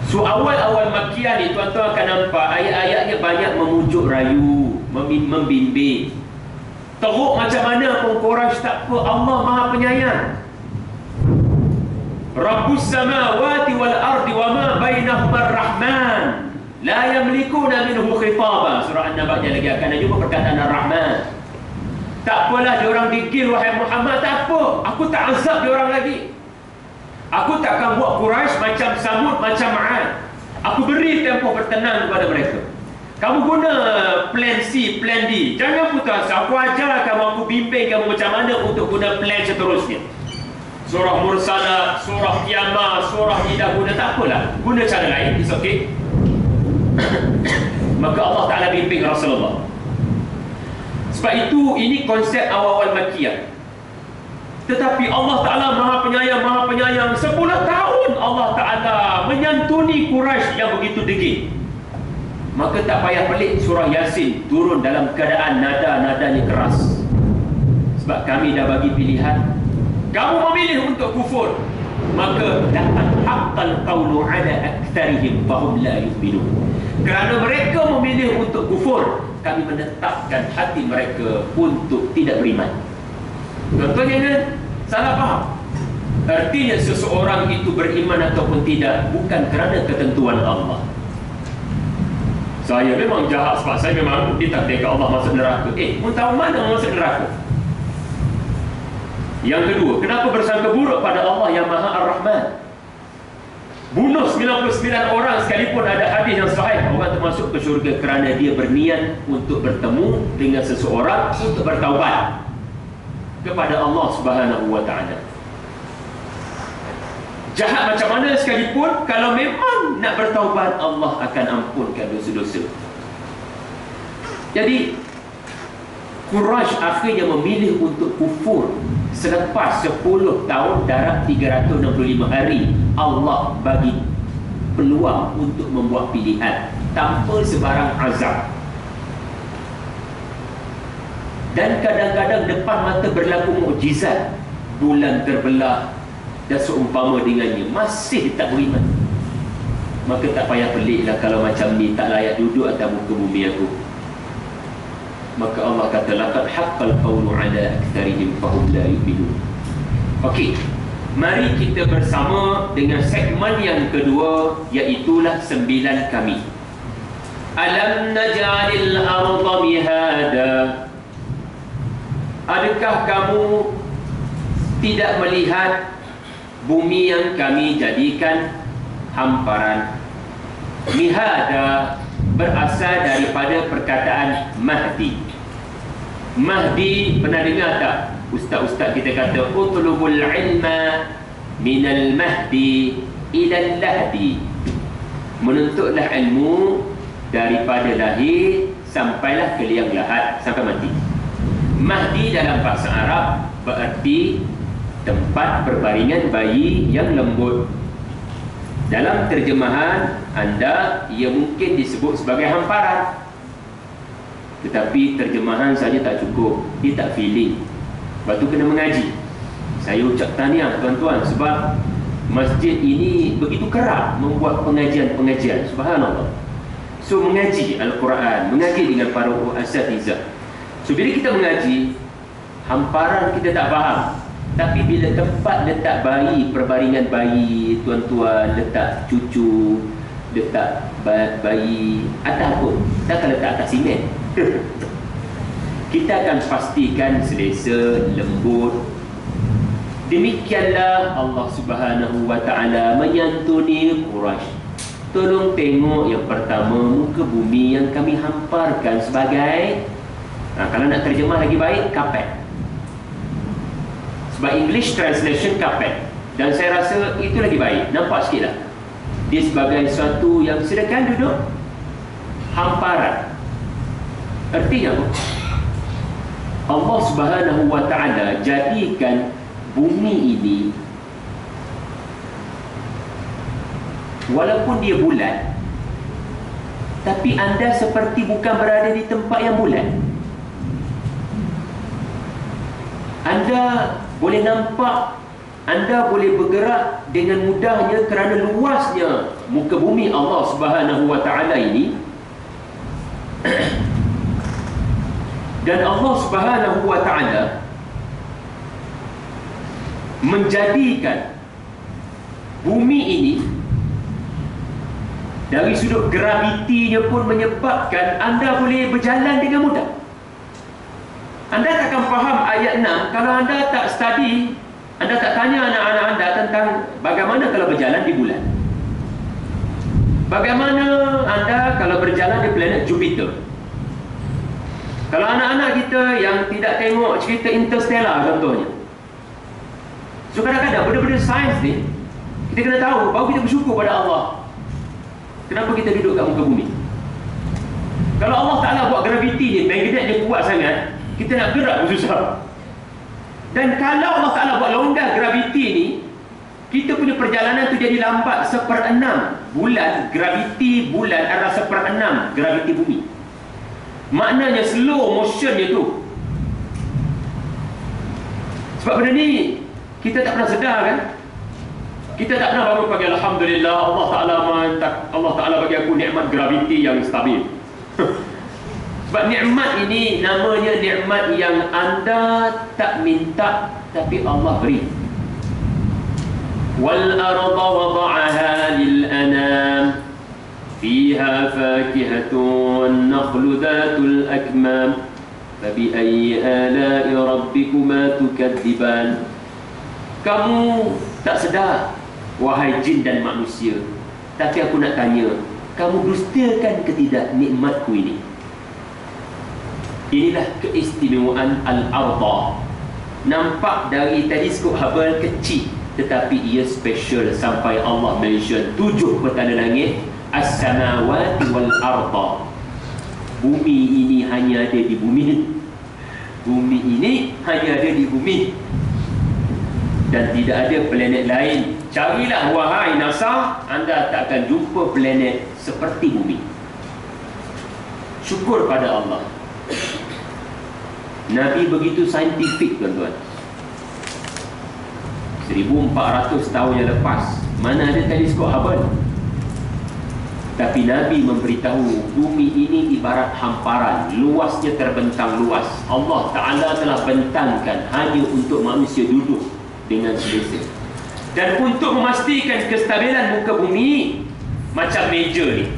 [SPEAKER 1] So awal-awal Makkiyah ni, tuan-tuan akan nampak ayat-ayatnya banyak memujuk rayu, membimbing. Teruk macam mana pun Quraisy tak apa, Allah Maha Penyayang. Rabbus samawati wal ardi wa ma bainahuma ar-Rahman la yamlikuna minhu khitaba. Surah An-Naba lagi akan ada juga perkataan Ar-Rahman. Tak apalah diorang digil wahai Muhammad, tak apa, aku tak azab diorang lagi. Aku tak akan buat Quraisy macam Samud, macam Ad. Aku beri tempoh bertenang kepada mereka. Kamu guna plan C, plan D, jangan putus asa. Aku ajar kamu, aku bimbing kamu macam mana untuk guna plan seterusnya. Surah Mursalat, surah Qiyamah, surah Idah guna, tak apalah, guna cara lain, it's okay. Maka Allah Ta'ala bimbing Rasulullah. Sebab itu, ini konsep awal-awal Makkiyah. Tetapi Allah Ta'ala Maha Penyayang 10 tahun Allah Ta'ala menyantuni Quraisy yang begitu degil. Maka tak payah pelik surah Yasin turun dalam keadaan nada-nadanya keras. Sebab kami dah bagi pilihan, kamu memilih untuk kufur, maka dapat haqqal qawlu ala aktsarihim fahum la yu'minun. Kerana mereka memilih untuk kufur, kami menetapkan hati mereka untuk tidak beriman. Contohnya jangan salah faham. Artinya seseorang itu beriman ataupun tidak bukan kerana ketentuan Allah. Saya memang jahat sebab saya memang ditakdirkan Allah masuk neraka. Pun tahu mana masuk neraka? Yang kedua, kenapa bersangka buruk pada Allah yang Maha Ar-Rahman? Bunuh 99 orang sekalipun ada hadis yang sahih, orang termasuk ke syurga kerana dia berniat untuk bertemu dengan seseorang untuk bertaubat kepada Allah Subhanahu Wa Ta'ala. Jahat macam mana sekalipun, kalau memang nak bertaubat, Allah akan ampunkan dosa-dosa. Jadi Quraisy akhirnya memilih untuk kufur. Selepas 10 tahun darab 365 hari, Allah bagi peluang untuk membuat pilihan tanpa sebarang azab. Dan kadang-kadang depan mata berlaku mukjizat, bulan terbelah dan seumpama dengannya, masih tak beriman. Maka tak payah peliklah kalau macam ni tak layak duduk atas muka bumi aku. Maka Allah kata laqad haqqal qawlu ala aktsarihim fahum la yu'minun. Okey, mari kita bersama dengan segmen yang kedua, iaitulah 9 kami. Alam naj'alil arda mihada. Adakah kamu tidak melihat bumi yang kami jadikan hamparan? Mihada berasal daripada perkataan Mahdi. Mahdi, pernah dengar tak? Ustaz-ustaz kita kata utlubul ilma minal mahdi ilal lahdi. Menuntutlah ilmu daripada lahir sampailah ke liang lahat, sampai mati. Mahdi dalam bahasa Arab berarti tempat berbaringan bayi yang lembut. Dalam terjemahan anda, ia mungkin disebut sebagai hamparan. Tetapi terjemahan saja tak cukup, dia tak feeling. Lepas tu kena mengaji. Saya ucap tahniah tuan-tuan, sebab masjid ini begitu kerap membuat pengajian-pengajian, subhanallah. So mengaji Al-Quran, mengaji dengan para asatizah. So bila kita mengaji, hamparan kita tak faham. Tapi bila tempat letak bayi, perbaringan bayi, tuan-tuan letak cucu, letak bayi atas pun, takkan letak atas simen. Kita akan pastikan selesa, lembut. Demikianlah Allah Subhanahu wa ta'ala menyantuni Quraisy. Tolong tengok yang pertama, muka bumi yang kami hamparkan sebagai, kalau nak terjemah lagi baik, kapet. Sebab English translation kapet, dan saya rasa itu lagi baik, nampak sikit lah. Dia sebagai sesuatu yang silakan duduk, hamparan. Artinya apa? Allah Subhanahu wa ta'ala jadikan bumi ini, walaupun dia bulat, tapi anda seperti bukan berada di tempat yang bulat. Anda boleh nampak, anda boleh bergerak dengan mudahnya kerana luasnya muka bumi Allah Subhanahu wa ta'ala ini. Dan Allah Subhanahu wa ta'ala menjadikan bumi ini, dari sudut gravitinya pun menyebabkan anda boleh berjalan dengan mudah. Anda takkan faham ayat 6 kalau anda tak study, anda tak tanya anak-anak anda tentang bagaimana kalau berjalan di bulan, bagaimana anda kalau berjalan di planet Jupiter. Kalau anak-anak kita yang tidak tengok cerita Interstellar contohnya, so kadang-kadang benda-benda sains ni kita kena tahu, baru kita bersyukur pada Allah. Kenapa kita duduk kat muka bumi? Kalau Allah Ta'ala buat graviti ni, magnet dia kuat sangat, kita nak gerak pun susah. Dan kalau Allah Ta'ala buat longgar graviti ni, kita punya perjalanan tu jadi lambat 1/6 bulan. Graviti bulan adalah 1/6 graviti bumi. Maknanya slow motion dia tu. Sebab benda ni kita tak pernah sedar kan. Kita tak pernah bangun pagi, alhamdulillah Allah Ta'ala bagi aku nikmat graviti yang stabil. Sebab nikmat ini namanya nikmat yang anda tak minta tapi Allah beri. Wal arda wada'aha lil anam fiha fakihatun nakhlu dhatul akmam fabi ayyi ala'i rabbikuma tukadziban. Kamu tak sedar, wahai jin dan manusia, tapi aku nak tanya, kamu dustakan ke tidak nikmatku ini? Inilah keistimewaan Al-Arda. Nampak dari teleskop Hubble kecil, tetapi ia special sampai Allah mention 7 petanda langit, as-samawati wal arda. Bumi ini hanya ada di bumi. Bumi ini hanya ada di bumi, dan tidak ada planet lain. Carilah wahai NASA, anda tak akan jumpa planet seperti bumi. Syukur pada Allah. Nabi begitu saintifik tuan-tuan. 1400 tahun yang lepas, mana ada teleskop Hubble, tapi Nabi memberitahu bumi ini ibarat hamparan, luasnya terbentang luas. Allah Ta'ala telah bentangkan hanya untuk manusia duduk dengan selesa. Dan untuk memastikan kestabilan muka bumi, macam meja ni,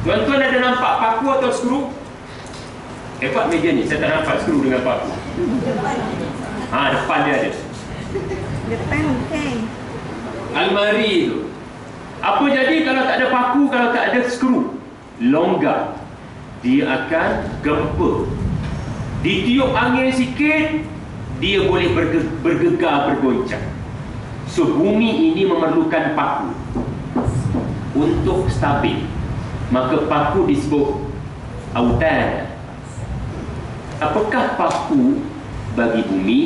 [SPEAKER 1] tuan-tuan ada nampak paku atau skru? Hebat meja ni, saya tak nampak skru dengan paku. Depan dia ada.
[SPEAKER 2] Depan okey.
[SPEAKER 1] Almari tu. Apa jadi kalau tak ada paku, kalau tak ada skru? Longgar. Dia akan gempur. Ditiup angin sikit, dia boleh bergegar, bergoncang. So bumi ini memerlukan paku untuk stabil. Maka paku disebut autan. Apakah paku bagi bumi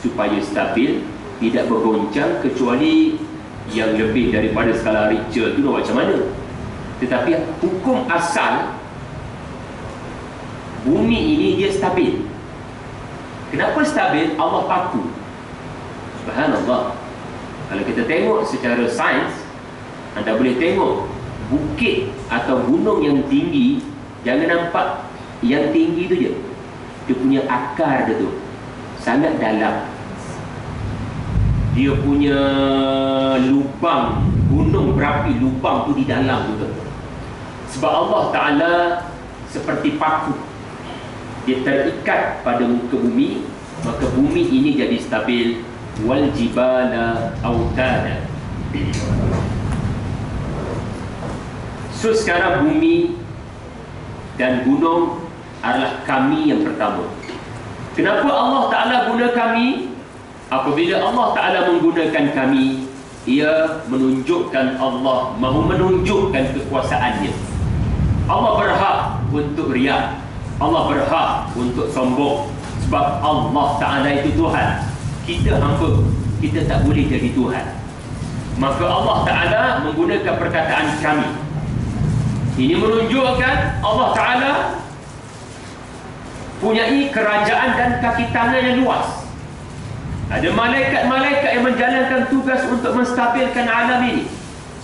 [SPEAKER 1] supaya stabil, tidak bergoncang, kecuali yang lebih daripada skala Richter tu macam mana? Tetapi hukum asal bumi ini dia stabil. Kenapa stabil? Allah paku. Subhanallah. Kalau kita tengok secara sains, anda boleh tengok bukit atau gunung yang tinggi, jangan nampak yang tinggi tu je. Dia punya akar dia tu sangat dalam. Dia punya lubang, gunung berapi, lubang tu di dalam tu. Sebab Allah Ta'ala seperti paku, dia terikat pada muka bumi, maka bumi ini jadi stabil. Wal jibala autada. So sekarang bumi dan gunung adalah kami yang pertama. Kenapa Allah Ta'ala guna kami? Apabila Allah Ta'ala menggunakan kami, ia menunjukkan Allah mahu menunjukkan kekuasaannya. Allah berhak untuk riak, Allah berhak untuk sombong. Sebab Allah Ta'ala itu Tuhan, kita hamba, kita tak boleh jadi Tuhan. Maka Allah Ta'ala menggunakan perkataan kami. Ini menunjukkan Allah Ta'ala punyai kerajaan dan kaki tangan yang luas. Ada malaikat-malaikat yang menjalankan tugas untuk menstabilkan alam ini.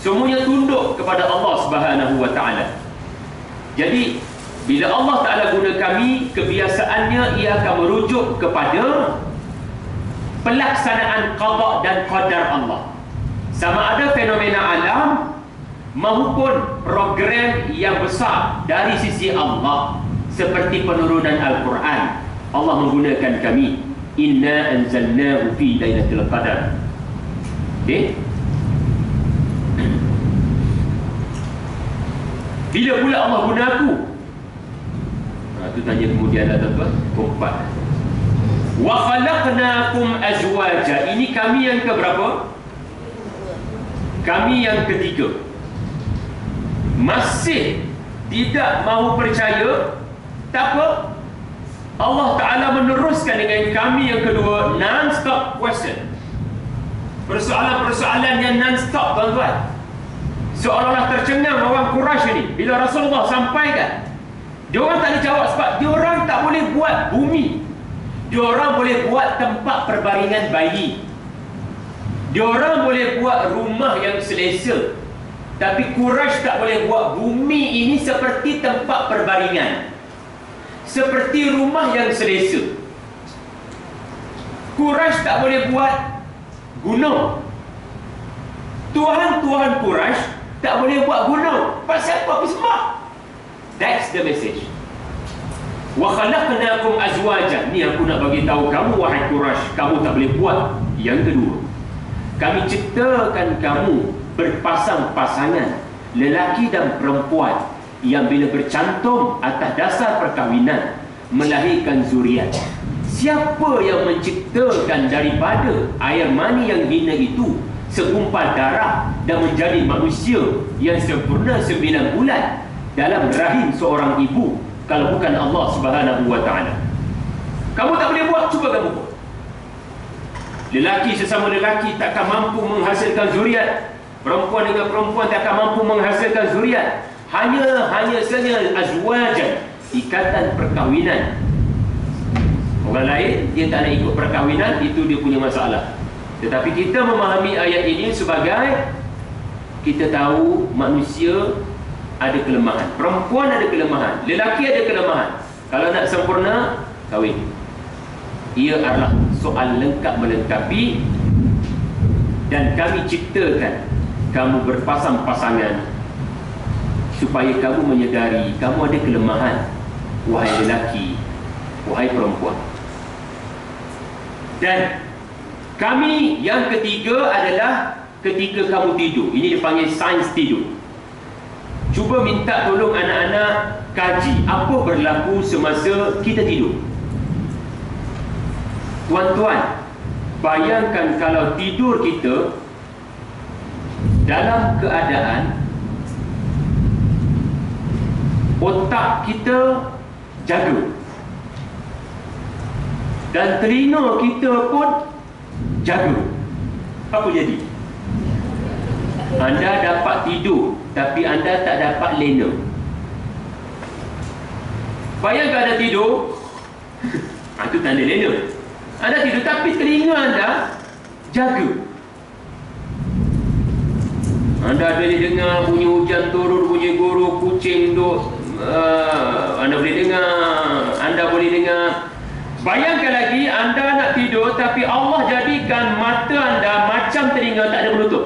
[SPEAKER 1] Semuanya tunduk kepada Allah Subhanahu wa Ta'ala. Jadi bila Allah Ta'ala guna kami, kebiasaannya ia akan merujuk kepada pelaksanaan qada dan qadar Allah. Sama ada fenomena alam maupun program yang besar dari sisi Allah, seperti penurunan Al-Quran. Allah menggunakan kami. Inna anzalnahu fi lailatul qadar. Okay? Bila pula Allah guna aku? Itu tanya kemudian lah tuan-tuan. Keempat. Wa khalaqnakum azwaja. Ini kami yang keberapa? Kami yang ketiga. Masih tidak mahu percaya? Tak apa. Allah Ta'ala meneruskan dengan kami yang kedua, non-stop question. Persoalan-persoalan yang non-stop, tuan-tuan. Seolah-olah tercengang orang Quraisy ini. Bila Rasulullah sampaikan, dia orang tak dijawab sebab dia orang tak boleh buat bumi. Dia orang boleh buat tempat perbaringan bayi. Dia orang boleh buat rumah yang selesa. Tapi Quraisy tak boleh buat bumi ini seperti tempat perbaringan, seperti rumah yang selesa. Quraisy tak boleh buat gunung. Tuhan-tuhan Quraisy tak boleh buat gunung. Pasal apa? Sembah. That's the message. Wa khalaqnakum azwajan. Ni aku nak bagi tahu kamu, wahai Quraisy, kamu tak boleh buat yang kedua. Kami ciptakan kamu berpasang-pasangan, lelaki dan perempuan, yang bila bercantum atas dasar perkahwinan melahirkan zuriat. Siapa yang menciptakan daripada air mani yang hina itu segumpal darah dan menjadi manusia yang sempurna 9 bulan dalam rahim seorang ibu, kalau bukan Allah Subhanahu wa Ta'ala? Kamu tak boleh buat, cuba kamu buat. Lelaki sesama lelaki takkan mampu menghasilkan zuriat. Perempuan dengan perempuan takkan mampu menghasilkan zuriat. Hanya saja azwajan, ikatan perkahwinan. Orang lain dia tak nak ikut perkahwinan, itu dia punya masalah. Tetapi kita memahami ayat ini sebagai kita tahu manusia ada kelemahan, perempuan ada kelemahan, lelaki ada kelemahan. Kalau nak sempurna, kahwin. Ia adalah soal lengkap melengkapi. Dan kami ciptakan kamu berpasang-pasangan supaya kamu menyedari kamu ada kelemahan, wahai lelaki, wahai perempuan. Dan kami yang ketiga adalah ketika kamu tidur. Ini dipanggil sains tidur. Cuba minta tolong anak-anak kaji apa berlaku semasa kita tidur. Tuan-tuan, bayangkan kalau tidur kita dalam keadaan otak kita jaga dan telinga kita pun jaga. Apa jadi? Anda dapat tidur tapi anda tak dapat lena. Bayangkan anda tidur, itu tanda lena. Anda tidur tapi telinga anda Jaga. Anda boleh dengar bunyi hujan turun, bunyi guru kucing duk, anda boleh dengar. Bayangkan lagi anda nak tidur, tapi Allah jadikan mata anda macam telinga tak ada penutup.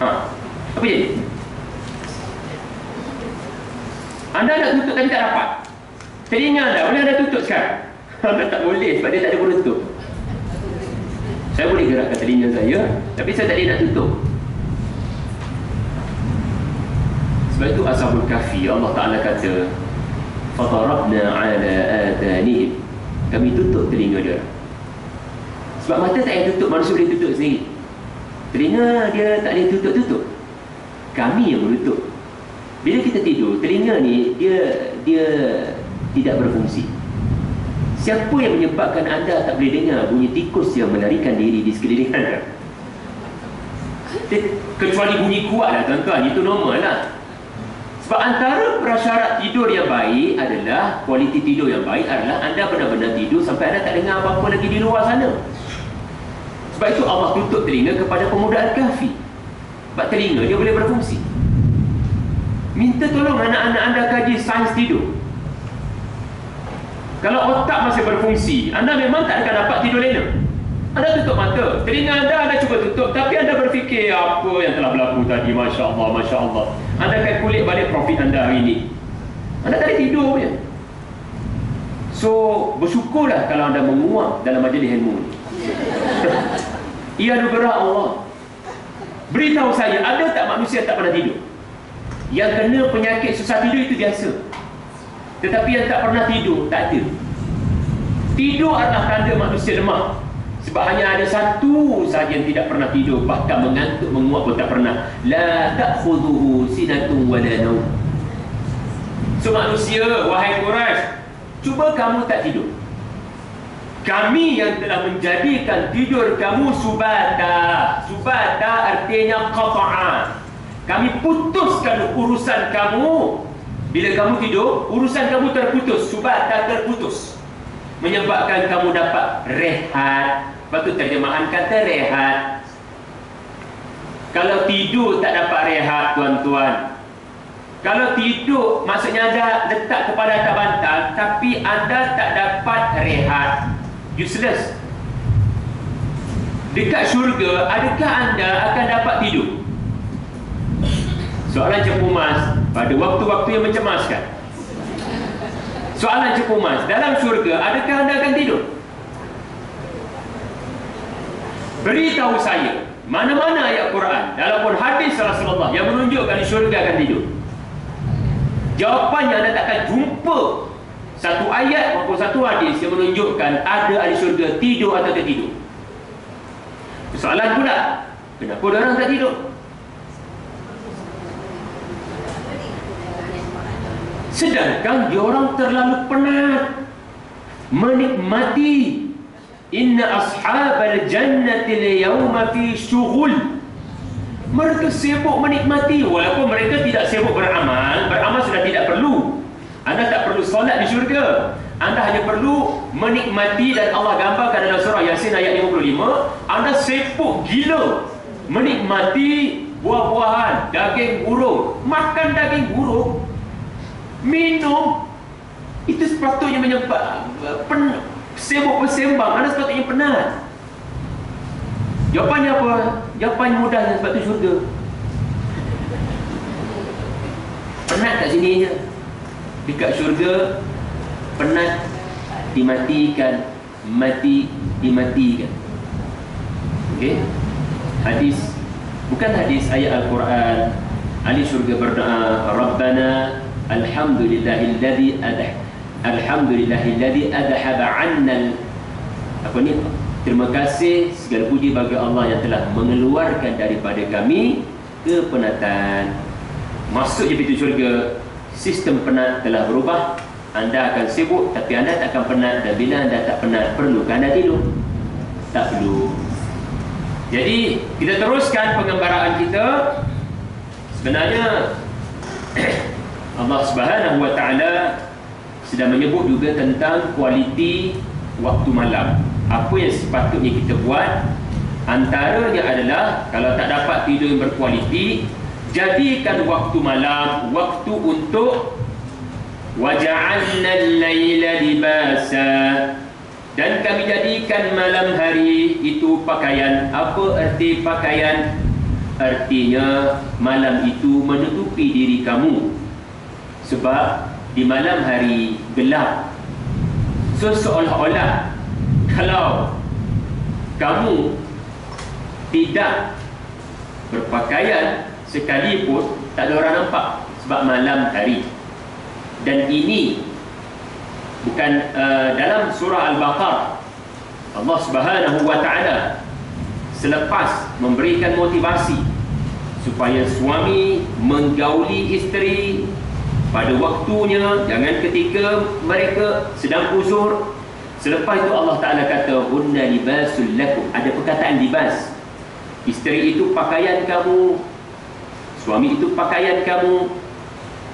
[SPEAKER 1] Apa jadi? Anda nak tutup tapi tak dapat. Telinga anda boleh anda tutup sekarang? Anda tak boleh sebab dia tak ada penutup. Saya boleh gerakkan telinga saya, tapi saya tak boleh nak tutup. Sebab itu Ashabul Kahfi, Allah Ta'ala kata, fatarabna ala adanihim, kami tutup telinga dia. Sebab mata tak payah tutup, manusia boleh tutup sendiri. Telinga dia tak boleh tutup-tutup, kami yang menutup. Bila kita tidur, telinga ni dia tidak berfungsi. Siapa yang menyebabkan anda tak boleh dengar bunyi tikus yang melarikan diri di sekeliling anda? Kecuali bunyi kuat lah tuan-tuan, itu normal lah. Sebab antara prasyarat tidur yang baik adalah, kualiti tidur yang baik adalah anda benar-benar tidur sampai anda tak dengar apa-apa lagi di luar sana. Sebab itu Allah tutup telinga kepada pemuda Al-Kahfi. Sebab telinga dia boleh berfungsi. Minta tolong anak-anak anda kaji sains tidur. Kalau otak masih berfungsi, anda memang tak akan dapat tidur lena. Anda tutup mata, telinga anda cuba tutup, tapi anda berfikir apa yang telah berlaku tadi, Masya Allah, Masya Allah. Anda akan kulik balik profit anda hari ini. Anda tak ada tidur punya. So, bersyukurlah kalau anda menguap dalam majlis ilmu. Ia anugerah Allah. Beritahu saya, ada tak manusia tak pernah tidur? Yang kena penyakit susah tidur itu biasa. Tetapi yang tak pernah tidur, tak ada. Tidur adalah tanda manusia lemah. Sebab hanya ada satu sahaja yang tidak pernah tidur, bahkan mengantuk, menguap pun tak pernah. La ta'khudhuhu sinatun wa la naum. So manusia, wahai Quraisy, cuba kamu tak tidur. Kami yang telah menjadikan tidur kamu subata. Subata artinya qata'a. Kami putuskan urusan kamu. Bila kamu tidur, urusan kamu terputus. Subata, terputus. Menyebabkan kamu dapat rehat. Lepas tu terjemahan kata rehat. Kalau tidur tak dapat rehat, tuan-tuan. Kalau tidur, maksudnya anda letak kepada atas bantal, tapi anda tak dapat rehat. Useless. Dekat syurga, adakah anda akan dapat tidur? Soalan Cepu Mas pada waktu-waktu yang mencemaskan. Soalan Cepu Mas, dalam syurga adakah anda akan tidur? Beritahu saya, mana-mana ayat Quran ataupun hadis Rasulullah yang menunjukkan di syurga akan tidur? Jawapannya anda takkan jumpa satu ayat maupun satu hadis yang menunjukkan ada ahli syurga tidur atau tak tidur. Soalan pula, kenapa orang tak tidur? Sedangkan dia orang terlalu penat menikmati. Inna ashabal jannati al-yawma fi syughul. Mereka sibuk menikmati, walaupun mereka tidak sibuk beramal. Beramal sudah tidak perlu. Anda tak perlu solat di syurga. Anda hanya perlu menikmati, dan Allah gambarkan dalam surah Yasin ayat 55. Anda sibuk gila menikmati buah-buahan, daging burung, makan daging burung, minum. Itu sepatutnya menyebabkan sibuk bersembang. Anda sepatutnya penat. Jawapannya apa? Jawapan mudahnya, sebab itu syurga. Penat kat sini je. Dekat syurga, penat dimatikan, mati dimatikan. Okey? Hadis, bukan hadis, ayat Al-Quran. Ahli syurga berdoa, Rabbana alhamdulillahilladzi adhaba 'anna apa ni? Terima kasih, segala puji bagi Allah yang telah mengeluarkan daripada kami kepenatan. Masuk je pintu syurga, sistem penat telah berubah. Anda akan sibuk, tapi anda tak akan penat. Dan bila anda tak penat, perlukah anda tidur? Tak perlu. Jadi kita teruskan pengembaraan kita. Sebenarnya Allah Subhanahu wa Ta'ala sedang menyebut juga tentang kualiti waktu malam. Apa yang sepatutnya kita buat? Antaranya adalah kalau tak dapat tidur yang berkualiti, jadikan waktu malam waktu untuk waja'alna al-laila libasa, dan kami jadikan malam hari itu pakaian. Apa arti pakaian? Artinya malam itu menutupi diri kamu, sebab di malam hari gelap. So seolah-olah kalau kamu tidak berpakaian sekalipun tak ada orang nampak, sebab malam hari. Dan ini bukan dalam surah Al-Baqarah, Allah Subhanahu wa ta'ala selepas memberikan motivasi supaya suami menggauli isteri pada waktunya, jangan ketika mereka sedang uzur. Selepas itu Allah Ta'ala kata hunna libasul lakum, ada perkataan libas. Isteri itu pakaian kamu, suami itu pakaian kamu.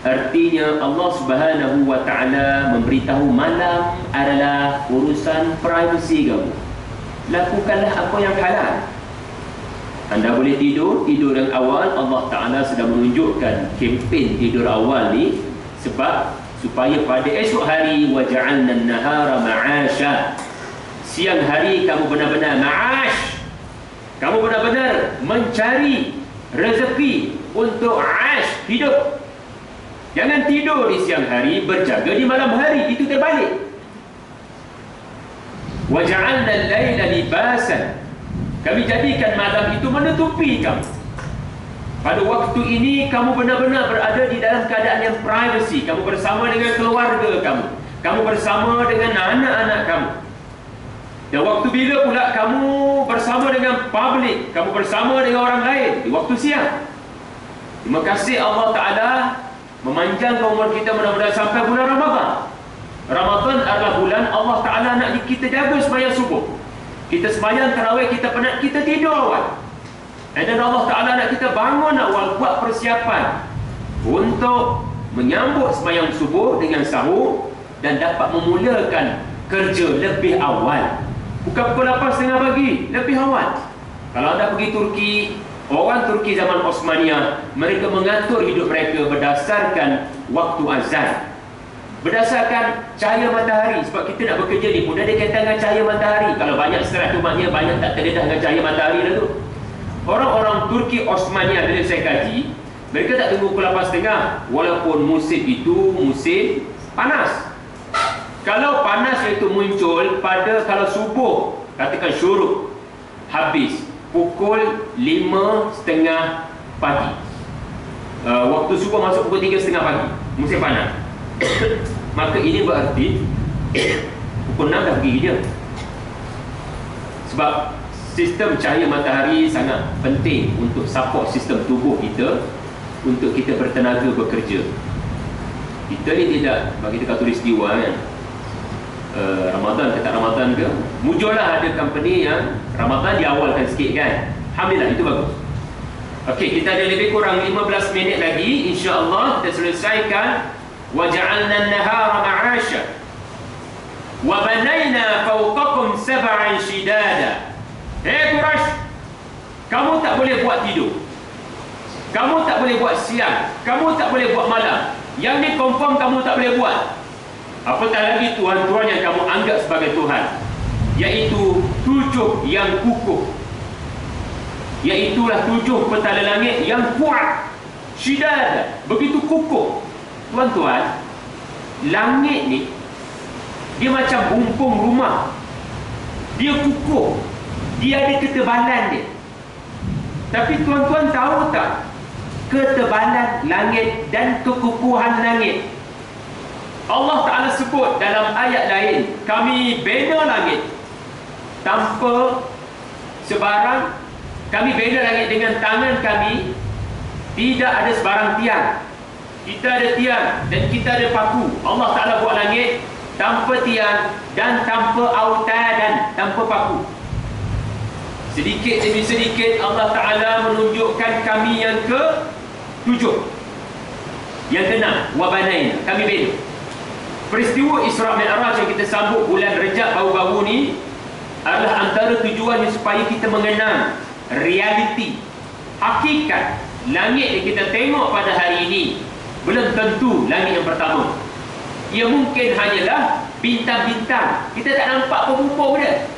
[SPEAKER 1] Artinya Allah Subhanahu wa ta'ala memberitahu malam adalah urusan privasi kamu. Lakukanlah apa yang halal. Anda boleh tidur yang awal. Allah Ta'ala sedang menunjukkan kempen tidur awal ni sebab supaya pada esok hari waja'alna an-nahara ma'asha, siang hari kamu benar-benar ma'ash, kamu benar-benar mencari rezeki untuk ash, hidup. Jangan tidur di siang hari, berjaga di malam hari. Itu terbalik. Waja'alna al-laila libasan, kami jadikan malam itu menutupi kamu. Pada waktu ini kamu benar-benar berada di dalam keadaan yang privasi. Kamu bersama dengan keluarga kamu, kamu bersama dengan anak-anak kamu. Dan waktu bila pula kamu bersama dengan public, kamu bersama dengan orang lain di waktu siang. Terima kasih Allah Ta'ala memanjangkan umur kita mudah-mudahan sampai bulan Ramadan. Ramadan adalah bulan Allah Ta'ala nak kita jaga sembahyang subuh. Kita sembahyang tarawih, kita penat, kita tidur awal. Dan Allah Ta'ala nak kita bangun awal, buat persiapan untuk menyambut sembahyang subuh dengan sahur dan dapat memulakan kerja lebih awal. Bukan pukul 8:30 pagi, lebih awal. Kalau anda pergi Turki, orang Turki zaman Osmaniyah, mereka mengatur hidup mereka berdasarkan waktu azan, berdasarkan cahaya matahari. Sebab kita nak bekerja ni pun ada kaitan dengan cahaya matahari. Kalau banyak serat tu maknanya banyak tak terdedah dengan cahaya matahari dah tu. Orang-orang Turki Osmaniyah bila saya kaji, mereka tak tunggu pukul 8:30 walaupun musim itu musim panas. Kalau panas itu muncul pada kalau subuh, katakan syuruk habis pukul 5:30 pagi, waktu subuh masuk pukul 3:30 pagi, musim panas. Maka ini berarti pukul 6 dah pergi dia. Sebab sistem cahaya matahari sangat penting untuk support sistem tubuh kita, untuk kita bertenaga bekerja. Kita ni tidak, bagi kita khatulistiwa kan, Ramadan ke tak Ramadan ke, muncullah ada company yang Ramadan diawalkan sikit kan. Alhamdulillah, itu bagus. Okey, kita ada lebih kurang 15 minit lagi, insya-Allah kita selesaikan. Waja'alna an-nahara ma'asha wa banayna fawqakum sab'an shidada. Quraisy, kamu tak boleh buat tidur, kamu tak boleh buat siang, kamu tak boleh buat malam. Yang ni confirm kamu tak boleh buat. Apatah lagi Tuhan-Tuhan yang kamu anggap sebagai Tuhan, iaitu 7 yang kukuh, iaitulah 7 petala langit yang kuat, syidad, begitu kukuh. Tuan-tuan, langit ni dia macam bumbung rumah, dia kukuh, dia ada ketebalan dia. Tapi tuan-tuan tahu tak, ketebalan langit dan kekukuhan langit, Allah Ta'ala sebut dalam ayat lain, kami bina langit tanpa sebarang, kami bina langit dengan tangan kami, tidak ada sebarang tiang. Kita ada tiang dan kita ada paku. Allah Ta'ala buat langit tanpa tiang dan tanpa autadan, tanpa paku. Sedikit demi sedikit Allah Ta'ala menunjukkan kami yang ke-7. Yang ke-6, wabanain, kami bina. Peristiwa Isra' Mi'raj yang kita sambut bulan Rejab baru-baru ni antara tujuannya supaya kita mengenal realiti, hakikat langit yang kita tengok pada hari ini belum tentu langit yang pertama. Ia mungkin hanyalah bintang-bintang. Kita tak nampak penghubung dia.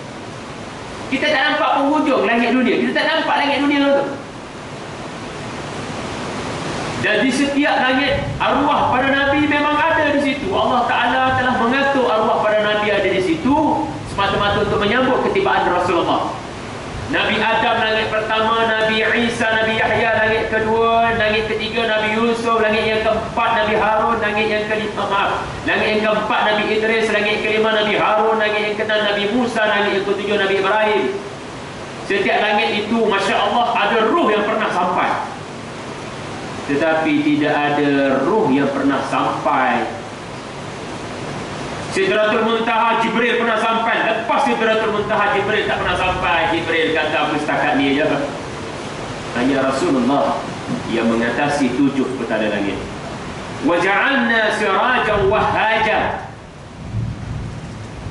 [SPEAKER 1] Kita tak nampak penghujung langit dunia. Kita tak nampak langit dunia tu. Dan di setiap langit, arwah para Nabi memang ada di situ. Allah Ta'ala telah mengatur arwah para Nabi ada di situ semata-mata untuk menyambut ketibaan Rasulullah. Nabi Adam langit pertama, Nabi Isa, Nabi Yahya langit kedua, langit ketiga Nabi Yusuf, langit yang keempat Nabi Harun, langit yang kelima langit yang keempat Nabi Idris, langit kelima Nabi Harun, langit yang keenam Nabi Musa, langit yang ketujuh Nabi Ibrahim. Setiap langit itu, Masya Allah, ada ruh yang pernah sampai. Tetapi tidak ada ruh yang pernah sampai. Sidratul Muntaha Jibril pernah sampai. Lepas Sidratul Muntaha Jibril tak pernah sampai. Jibril kata apa setakat ni aja. Hanya Rasulullah yang mengatasi 7 petala langit. Wa ja'alna sirajan wahaja.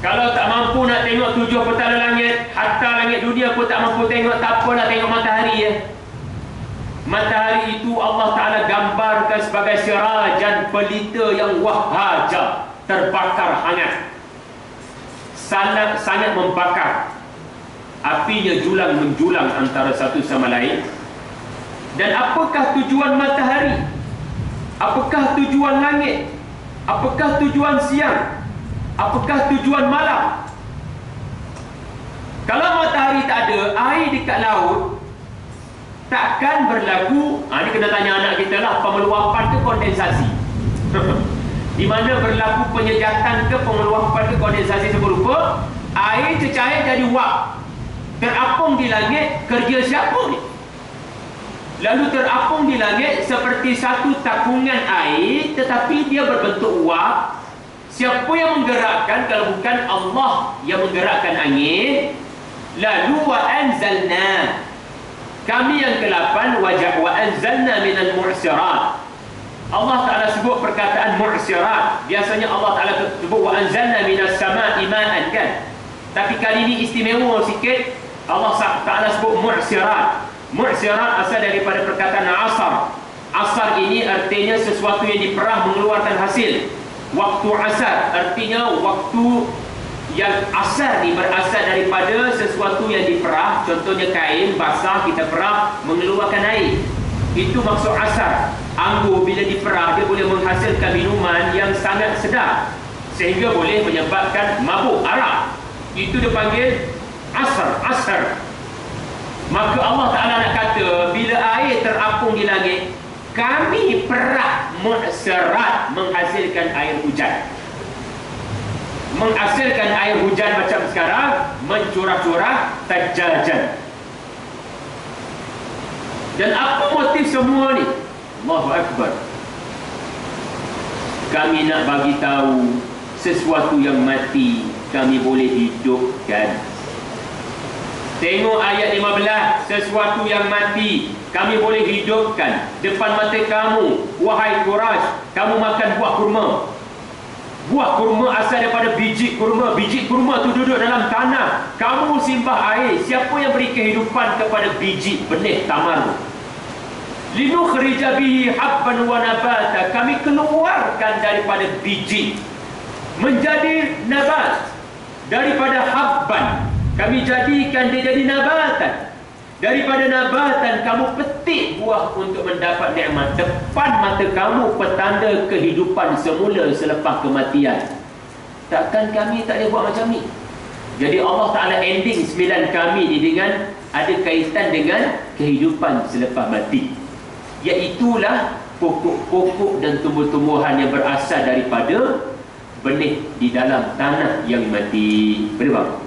[SPEAKER 1] Kalau tak mampu nak tengok 7 petala langit, hatta langit dunia pun tak mampu tengok, tak apalah tengok matahari ya. Matahari itu Allah Ta'ala gambarkan sebagai sirajan, pelita yang wahaja, terbakar hangat, sangat membakar. Apinya julang menjulang antara satu sama lain. Dan apakah tujuan matahari? Apakah tujuan langit? Apakah tujuan siang? Apakah tujuan malam? Kalau matahari tak ada, air dekat laut takkan berlaku. Ini kena tanya anak kita lah, pemeluapan ke kondensasi? Di mana berlaku penyejatan ke pengeluapan ke kondensasi seberupa, air cecair jadi wap, terapung di langit. Kerja siapa ni? Lalu terapung di langit seperti satu tapungan air, tetapi dia berbentuk wap. Siapa yang menggerakkan kalau bukan Allah yang menggerakkan angin? Lalu wa anzalna, kami yang ke-8, wa anzalna minal mu'sirat. Allah Ta'ala sebut perkataan mu'sirat. Biasanya Allah Ta'ala sebut wa anzalna minas sama'i ma'an kan. Tapi kali ini istimewa sikit. Allah Ta'ala sebut mu'sirat. Mu'sirat asal daripada perkataan asar. Asar ini artinya sesuatu yang diperah mengeluarkan hasil. Waktu asar artinya waktu yang asar ni berasal daripada sesuatu yang diperah. Contohnya kain basah kita perah mengeluarkan air. Itu maksud asar. Anggur bila diperah dia boleh menghasilkan minuman yang sangat sedap sehingga boleh menyebabkan mabuk, arak. Itu dipanggil asar. Maka Allah Ta'ala nak kata bila air terapung di langit, kami perah mu'sirat, menghasilkan air hujan. Menghasilkan air hujan macam sekarang, mencurah-curah tajajan. Dan apa motif semua ni? Allahu Akbar. Kami nak bagi tahu sesuatu yang mati kami boleh hidupkan. Tengok ayat 15, sesuatu yang mati kami boleh hidupkan depan mata kamu, wahai Quraisy. Kamu makan buah kurma. Buah kurma asal daripada biji kurma. Biji kurma tu duduk dalam tanah. Kamu simbah air. Siapa yang beri kehidupan kepada biji benih tamar? Linukhrija bihi habban wa nabata. Kami keluarkan daripada biji menjadi nabat. Daripada habban kami jadikan dia jadi nabatan. Daripada nabatan kamu petik buah untuk mendapat nikmat. Depan mata kamu petanda kehidupan semula selepas kematian. Takkan kami tak boleh buat macam ni? Jadi Allah Ta'ala ending 9 kami ni dengan ada kaitan dengan kehidupan selepas mati. Iaitulah pokok-pokok dan tumbuh-tumbuhan yang berasal daripada benih di dalam tanah yang mati. Betul?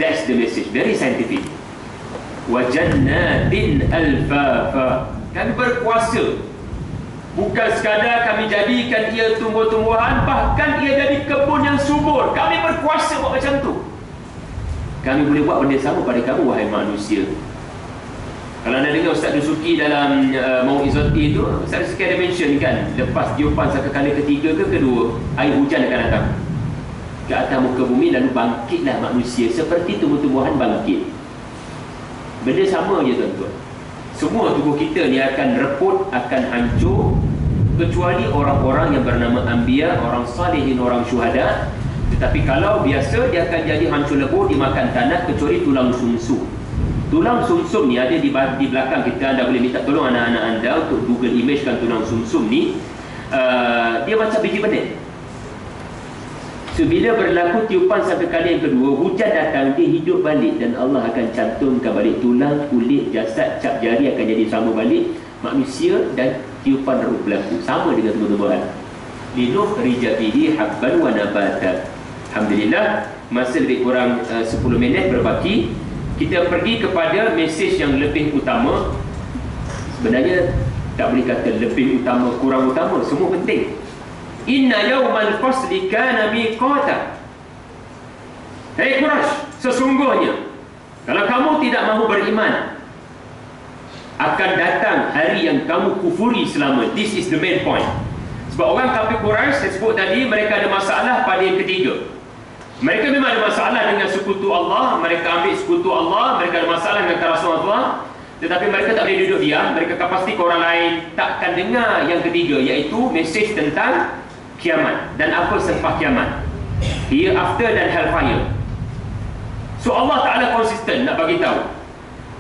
[SPEAKER 1] That's the message. Very scientific. Wa jannatin alfafa. Kami berkuasa. Bukan sekadar kami jadikan ia tumbuh-tumbuhan, bahkan ia jadi kebun yang subur. Kami berkuasa buat macam tu. Kami boleh buat benda sama pada kamu, wahai manusia. Kalau anda dengar Ustaz Dusuki dalam Mau'izati itu, Ustaz Dusuki ada mention kan, lepas tiupan sangkakala ketiga ke kedua, air hujan akan datang. ke atas muka bumi, lalu bangkitlah manusia seperti tumbuh-tumbuhan bangkit. Benda sama je tuan-tuan. Semua tubuh kita ni akan reput, akan hancur, kecuali orang-orang yang bernama anbiya, orang salihin, orang syuhada. Tetapi kalau biasa, dia akan jadi hancur lebur, dimakan tanah, kecuali tulang sumsum. Tulang sumsum ni ada di belakang kita. Anda boleh minta tolong anak-anak anda untuk Google imagekan tulang sumsum ni. Dia macam biji benih. So, bila berlaku tiupan sampai kali yang kedua, hujan datang, dia hidup balik dan Allah akan cantumkan balik tulang, kulit, jasad, cap jari akan jadi sama balik manusia dan tiupan roh berlaku. Sama dengan tumbuh-tumbuhan. Linukhrija bihi habban wa nabata. Alhamdulillah, masa lebih kurang 10 minit berbaki. Kita pergi kepada mesej yang lebih utama. Sebenarnya tak boleh kata lebih utama, kurang utama, semua penting. Inna yawmal fasli kana miqata. Hei Quraisy, sesungguhnya kalau kamu tidak mahu beriman, akan datang hari yang kamu kufuri selama. This is the main point. Sebab orang kafir Quraisy, saya sebut tadi, mereka ada masalah pada yang ketiga. Mereka memang ada masalah dengan sekutu Allah. Mereka ambil sekutu Allah. Mereka ada masalah dengan Rasulullah. Tetapi mereka tak boleh duduk diam. Mereka akan pastikan orang lain takkan dengar yang ketiga, iaitu mesej tentang kiamat dan apa selepas kiamat, hereafter dan hellfire. So Allah Ta'ala konsisten nak bagi tahu,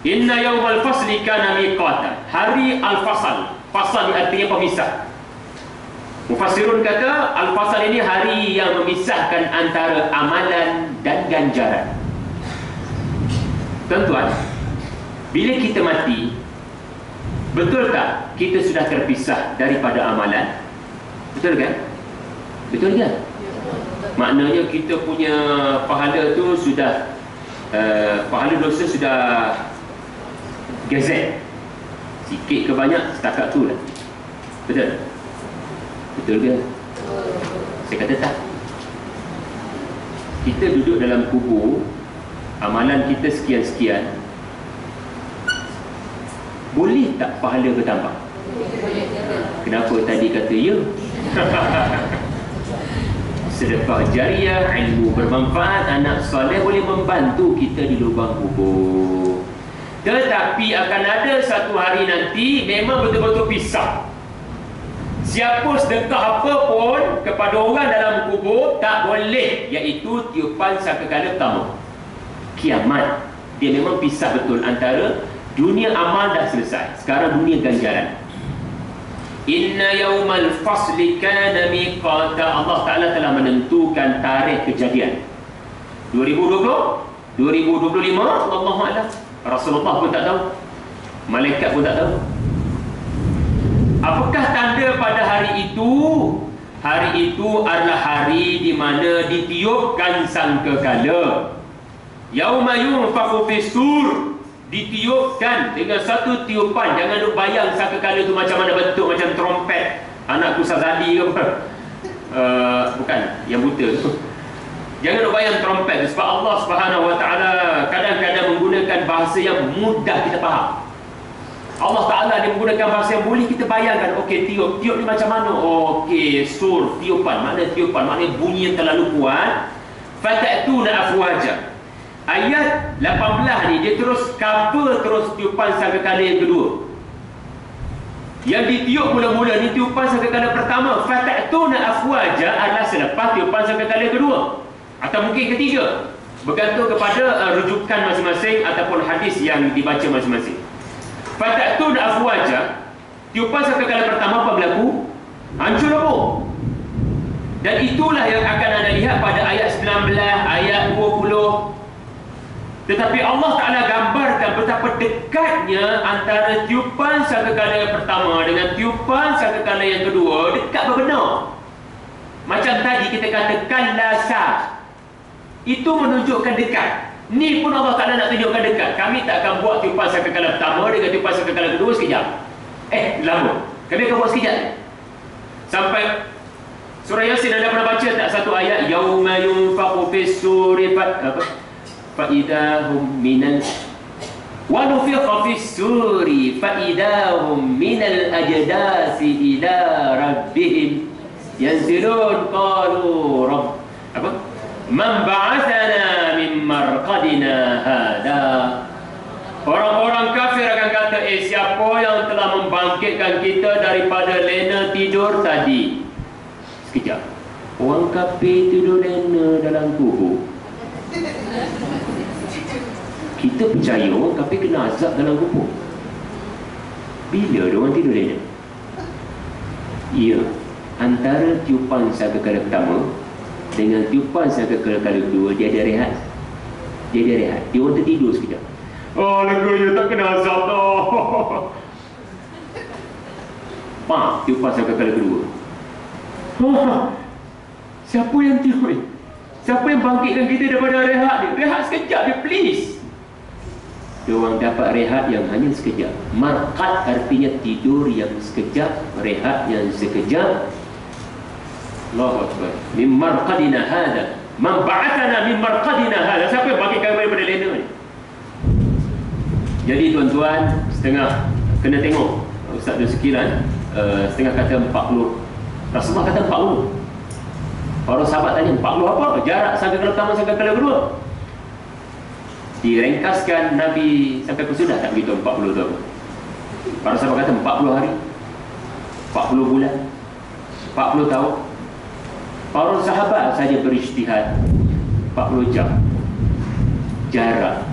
[SPEAKER 1] inna yawmal fasli kana miqata. Hari al-fasal. Fasal ni artinya pemisah. Mufassirun kata al-fasal ini hari yang memisahkan antara amalan dan ganjaran. Tuan-tuan, bila kita mati, betul tak kita sudah terpisah daripada amalan? Betul kan? Betul kan? Maknanya kita punya pahala tu sudah pahala dosa sudah gezet. Sikit ke banyak, setakat tu lah. Betul? Betul ke? Saya kata tak. Kita duduk dalam kubur, amalan kita sekian-sekian, boleh tak pahala bertambah? Kenapa tadi kata ya? Sedekah jariah, ilmu bermanfaat, anak soleh boleh membantu kita di lubang kubur. Tetapi akan ada satu hari nanti memang betul-betul pisah. Siapa sedekah apa pun kepada orang dalam kubur tak boleh, iaitu tiupan sangkakala pertama, kiamat. Dia memang pisah betul antara dunia amal dah selesai, sekarang dunia ganjaran. Inna yawmal fasli kana miqata. Allah Ta'ala telah menentukan tarikh kejadian 2020, 2025, Allahu a'lam. Rasulullah pun tak tahu, malaikat pun tak tahu. Apakah tanda pada hari itu? Hari itu adalah hari di mana ditiupkan sangkakala. Yauma yunfakhu fis-sur. Ditiupkan dengan satu tiupan. Jangan duk bayang sangkakala itu macam mana bentuk, macam trompet anakku Sazali ke apa. Bukan, yang buta tu. Jangan duk bayang trompet. Sebab Allah Subhanahu Wa Taala kadang-kadang menggunakan bahasa yang mudah kita faham. Allah Ta'ala dia menggunakan bahasa yang boleh kita bayangkan. Okey, tiup ni macam mana? Okey, sur, tiupan. Maknanya tiupan, maknanya bunyi yang terlalu kuat. Fata'tuna afwaja. Ayat 18 ni dia terus cover terus tiupan sangkakala yang kedua. Yang ditiup mula-mula ni tiupan sangkakala pertama. Fata'tuna afwaja adalah selepas tiupan sangkakala yang kedua, atau mungkin ketiga, bergantung kepada rujukan masing-masing ataupun hadis yang dibaca masing-masing. Fata'tuna afwaja, tiupan sangkakala pertama apa berlaku? Hancur lebur. Dan itulah yang akan anda lihat pada ayat 19, ayat 20. Tetapi Allah Ta'ala gambarkan betapa dekatnya antara tiupan sangkakala yang pertama dengan tiupan sangkakala yang kedua. Dekat berbenar. Macam tadi kita katakan lasar, itu menunjukkan dekat. Ni pun Allah Ta'ala nak tunjukkan dekat. Kami tak akan buat tiupan sangkakala pertama dengan tiupan sangkakala kedua sekejap. Lama. Kami akan buat sekejap. Sampai surah Yasin, anda pernah baca tak satu ayat? Yauma yunfakhu fis-suri fa'idahum minal wa nufikha fis-suri fa'idahum minal ajdasi ila rabbihim yanzilun qalu rabb apa Man ba'athana min marqadina hada. Orang-orang kafir akan kata, siapa yang telah membangkitkan kita daripada lena tidur tadi? Sekejap. Orang kafir tidur lena dalam kubur. Kita percaya orang kafir kena azab dalam kubur. Bila dia orang tidur lena? Ya, antara tiupan sangkakala pertama dengan tiupan sangkakala kedua, dia ada rehat. Dia ada rehat. Dia orang tertidur sekejap. Oh, leganya tak kena azab dah. Pak, tiupan sangkakala kedua. Siapa yang tiup? Siapa yang bangkitkan kita daripada rehat dia? Rehat sekejap dia, please. Dia orang dapat rehat yang hanya sekejap. Marqad artinya tidur yang sekejap, rehat yang sekejap. Allahu Akbar. Min marqadina hada. Man ba'athana min marqadina hada. Siapa yang bangkitkan daripada lena ni? Jadi tuan-tuan, setengah kena tengok Ustaz Sekilan, setengah kata 40. Rasulullah kata 40. Para sahabat tanya 40 apa? Jarak sangkakala pertama sangkakala kedua. Direngkaskan Nabi sampai ke sudah tak begitu 40 tahun. Para sahabat kata 40 hari, 40 bulan, 40 tahun. Para sahabat saja berijtihad 40 jam. Jarak,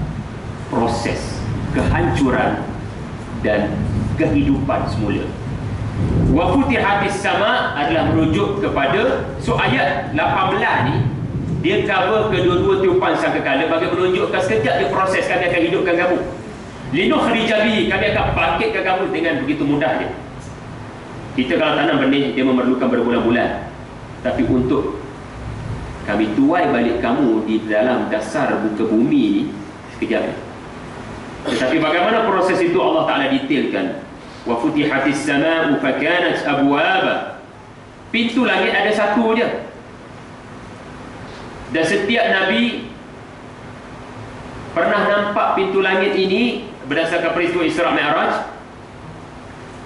[SPEAKER 1] proses, kehancuran dan kehidupan semula. Wa futihatis sama adalah merujuk kepada ayat 18 ni. Dia cover kedua-dua tiupan sangkakala bagi menunjukkan sekejap dia proses kami akan hidupkan kamu. Linukhrijabi, kami akan bangkitkan kamu dengan begitu mudahnya. Kita kalau tanam benih dia memerlukan berbulan-bulan. Tapi untuk kami tuai balik kamu di dalam dasar muka bumi ni sekejap ni. Tetapi bagaimana proses itu Allah Ta'ala detailkan. Wa futihatis sama'u fakanat abwaba. Pintu langit ada satu je. Dan setiap Nabi pernah nampak pintu langit ini berdasarkan peristiwa Isra' Mi'raj.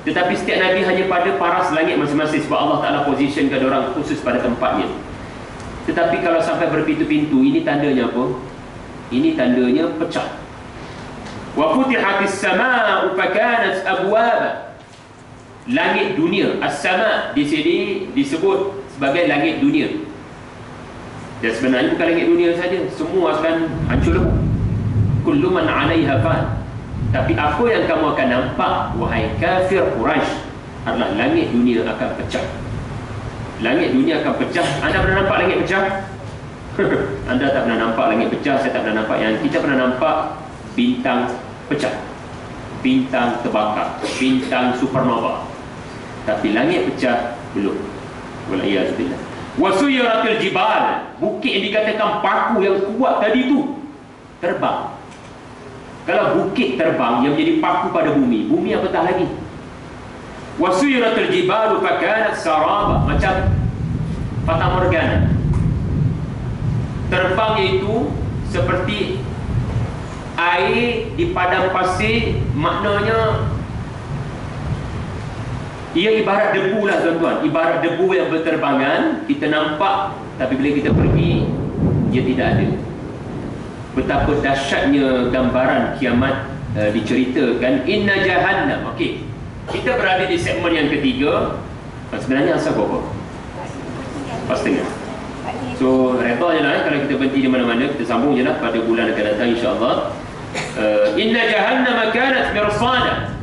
[SPEAKER 1] Tetapi setiap Nabi hanya pada paras langit masing-masing, sebab Allah Ta'ala positionkan orang khusus pada tempatnya. Tetapi kalau sampai berpintu-pintu, ini tandanya apa? Ini tandanya pecah. Wa futihatis sama'u fakanat abwaba. Langit dunia, as-sama' di sini disebut sebagai langit dunia. Dan sebenarnya bukan langit dunia saja, semua akan hancur. Kullu man 'alaiha fan. Tapi apa yang kamu akan nampak, wahai kafir Quraisy, adalah langit dunia akan pecah. Langit dunia akan pecah. Anda pernah nampak langit pecah? Anda tak pernah nampak langit pecah, saya tak pernah nampak. Yang kita pernah nampak bintang pecah, bintang terbakar, bintang supernova. Tapi langit pecah belum. Walaiyazubillah. Wasuyiratil jibal, bukit yang dikatakan paku yang kuat tadi tu terbang. Kalau bukit terbang yang menjadi paku pada bumi, bumi apatah lagi. Wasuyiratil jibal fakanat saraba, macam fata morgana. Terbangnya itu seperti air di padang pasir, maknanya ia ibarat debu lah tuan-tuan. Ibarat debu yang berterbangan, kita nampak, tapi bila kita pergi, dia tidak ada. Betapa dahsyatnya gambaran kiamat diceritakan. Inna jahannam. Okey, kita berada di segmen yang ketiga. Sebenarnya asal berapa? 4.30. So redha je lah kalau kita berhenti di mana-mana. Kita sambung je lah pada bulan akan datang insya-Allah. Inna jahannam kanat mirsada.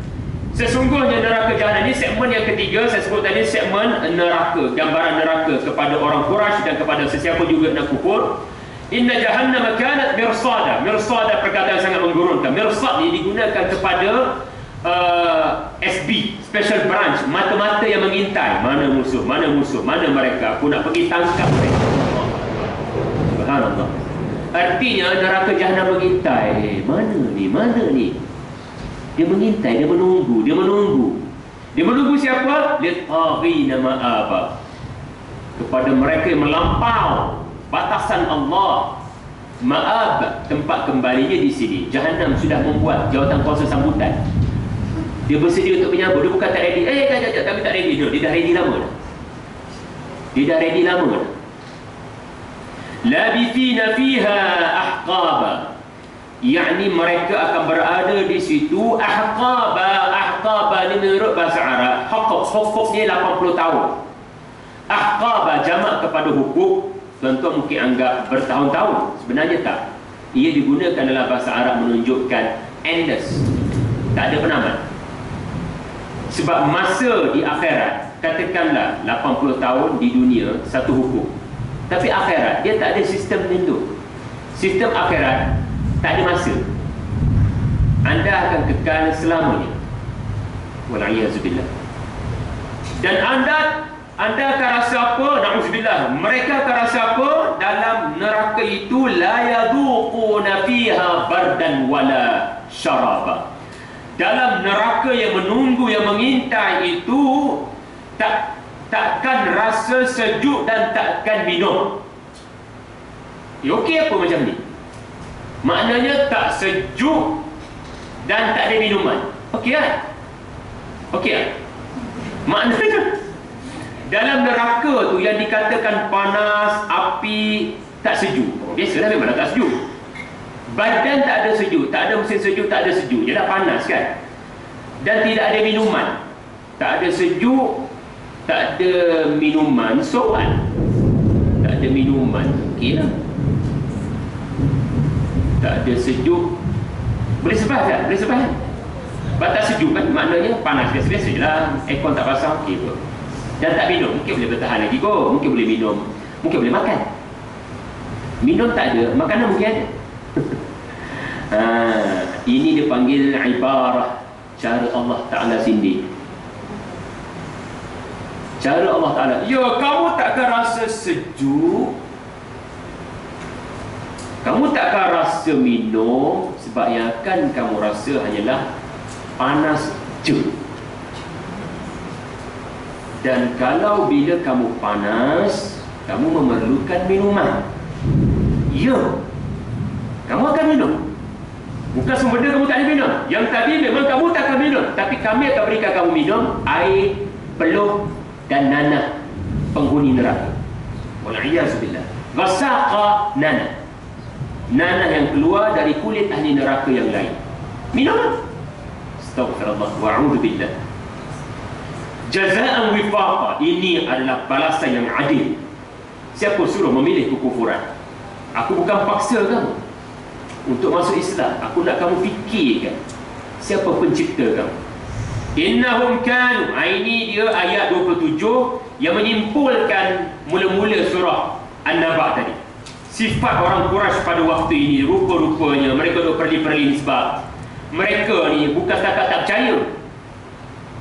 [SPEAKER 1] Sesungguhnya neraka jahanam ini segmen yang ketiga. Saya sebut tadi segmen neraka, gambaran neraka kepada orang Quraisy dan kepada sesiapa juga nak kufur. Inna jahannam kanat mirsada. Mirsada perkataan sangat menggurunkan. Mirsad ini digunakan kepada SB, Special Branch, mata-mata yang mengintai. Mana musuh, mana musuh, mana mereka. Aku nak pergi tangkap mereka. Subhanallah. Artinya neraka jahanam mengintai. Mana ni, mana ni? Dia mengintai, dia menunggu, dia menunggu. Dia menunggu siapa? Lit-taghina ma'aba. Kepada mereka yang melampau batasan Allah. Ma'ab, tempat kembalinya di sini. Jahannam sudah membuat jawatan kuasa sambutan. Dia bersedia untuk menyambut. Dia bukan tak ready. Jap, kami tak ready. Dia dah ready lama dah. Dia dah ready lama dah. labithina fiha ahqaba, yakni mereka akan berada di situ ahqaba. Ahqaba ni menurut bahasa Arab, hukuk ni 80 tahun. Ahqaba jamak kepada hukuk, tuan-tuan mungkin anggap bertahun-tahun, sebenarnya tak. Ia digunakan dalam bahasa Arab menunjukkan endless, tak ada penamat. Sebab masa di akhirat, katakanlah 80 tahun di dunia satu hukum, tapi akhirat dia tak ada sistem tertentu. Sistem akhirat tak ada masa, anda akan kekal selamanya, wal'iyyazubillah. Dan anda akan rasa apa? Na'udzubillah. Mereka akan rasa apa? Dalam neraka itu la yadhuquna fiha bardan wala syaraba. Dalam neraka yang menunggu, yang mengintai itu takkan rasa sejuk dan takkan minum. Okey apa macam ni? Maknanya tak sejuk dan tak ada minuman. Okey kan? Okey kan? Maknanya dalam neraka tu yang dikatakan panas, api, tak sejuk. Biasalah memang tak sejuk. Badan tak ada sejuk, tak ada mesin sejuk, tak ada sejuk. Dia dah panas kan? Dan tidak ada minuman. Tak ada sejuk, tak ada minuman, so what? Tak ada minuman, okey lah. Tak ada sejuk, boleh sebab kan? Boleh sebab kan? Sebab tak sejuk kan? Maknanya panas biasa-biasa je lah. Aircon tak pasang, okey pun. Dan tak minum, mungkin boleh bertahan lagi kot. Mungkin boleh minum, mungkin boleh makan. Minum tak ada, makanan mungkin ada. Ini dipanggil ibarah, cara Allah Ta'ala sindir. Cara Allah Ta'ala, ya kamu takkan rasa sejuk, kamu takkan rasa minum, sebab yang akan kamu rasa hanyalah panas je. Dan kalau bila kamu panas, kamu memerlukan minuman, ya, kamu akan minum. Bukan semua benda kamu tak boleh minum. Yang tadi memang kamu tak akan minum, tapi kami akan berikan kamu minum air, peluh dan nanah penghuni neraka. Wal'iyyazubillah. Ghasaqa nanah, nanah yang keluar dari kulit ahli neraka yang lain. Minum. Astaghfirullah wa'udzubillah. Jazaan wifaqa, ini adalah balasan yang adil. Siapa suruh memilih kekufuran? Aku bukan paksa kamu untuk masuk Islam. Aku nak kamu fikirkan siapa pencipta kamu. Innahum kanu, ini dia ayat 27 yang menyimpulkan mula-mula surah An-Naba tadi. Sifat orang Quraisy pada waktu ini, rupa-rupanya mereka duk perli-perli sebab mereka ni bukan setakat tak percaya.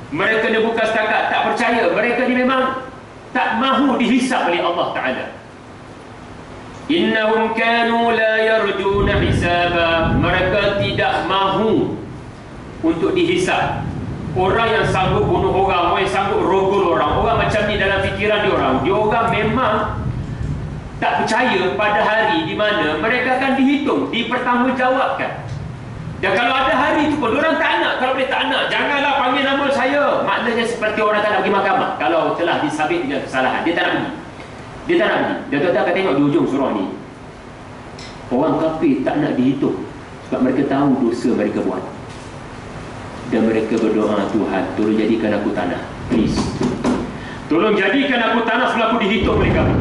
[SPEAKER 1] Mereka ni bukan setakat tak percaya, mereka ni memang tak mahu dihisap oleh Allah Ta'ala. Innahum kanu la yarjuna hisaba, mereka tidak mahu untuk dihisap. Orang yang sanggup bunuh orang, orang yang sanggup rogol orang, orang macam ni dalam fikiran dia orang memang tak percaya pada hari di mana mereka akan dihitung, dipertanggungjawabkan. Dan kalau ada hari itu pun orang tak nak. Kalau boleh tak nak, janganlah panggil nama saya. Maknanya seperti orang tak nak pergi mahkamah. Kalau telah disabit dengan kesalahan, dia tak nak pergi. Dia tak nak pergi. Dan tuan-tuan akan tengok di ujung surah ni, orang kafir tak nak dihitung sebab mereka tahu dosa mereka buat. Dan mereka berdoa, Tuhan, tolong jadikan aku tanah, please. Tolong jadikan aku tanah sebelum aku dihitung oleh kamu.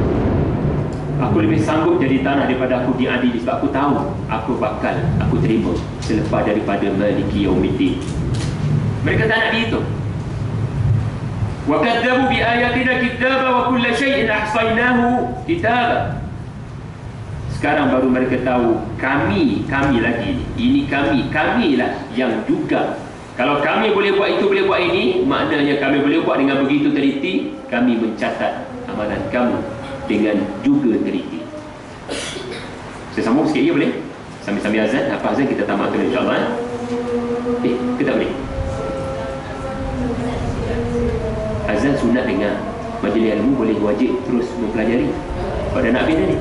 [SPEAKER 1] Aku lebih sanggup jadi tanah daripada aku diadili, sebab aku tahu aku terima selepas daripada Maliki Yaumiddin. Mereka tak nak dihitung. Wa kadzabu bi ayatina kitaba wa kulla syai'in ahsaynahu kitaba. Sekarang baru mereka tahu kami lagi. Ini kamilah yang juga. Kalau kami boleh buat itu, boleh buat ini, maknanya kami boleh buat dengan begitu teliti. Kami mencatat amalan kamu dengan juga teliti. Saya sambung sikit, ya boleh? Sambil-sambil azan, apa azan kita tamatkan insyaAllah. Kita boleh? Azan sunat dengar. Majlis ilmu boleh wajib terus mempelajari. Pada Nabi tadi,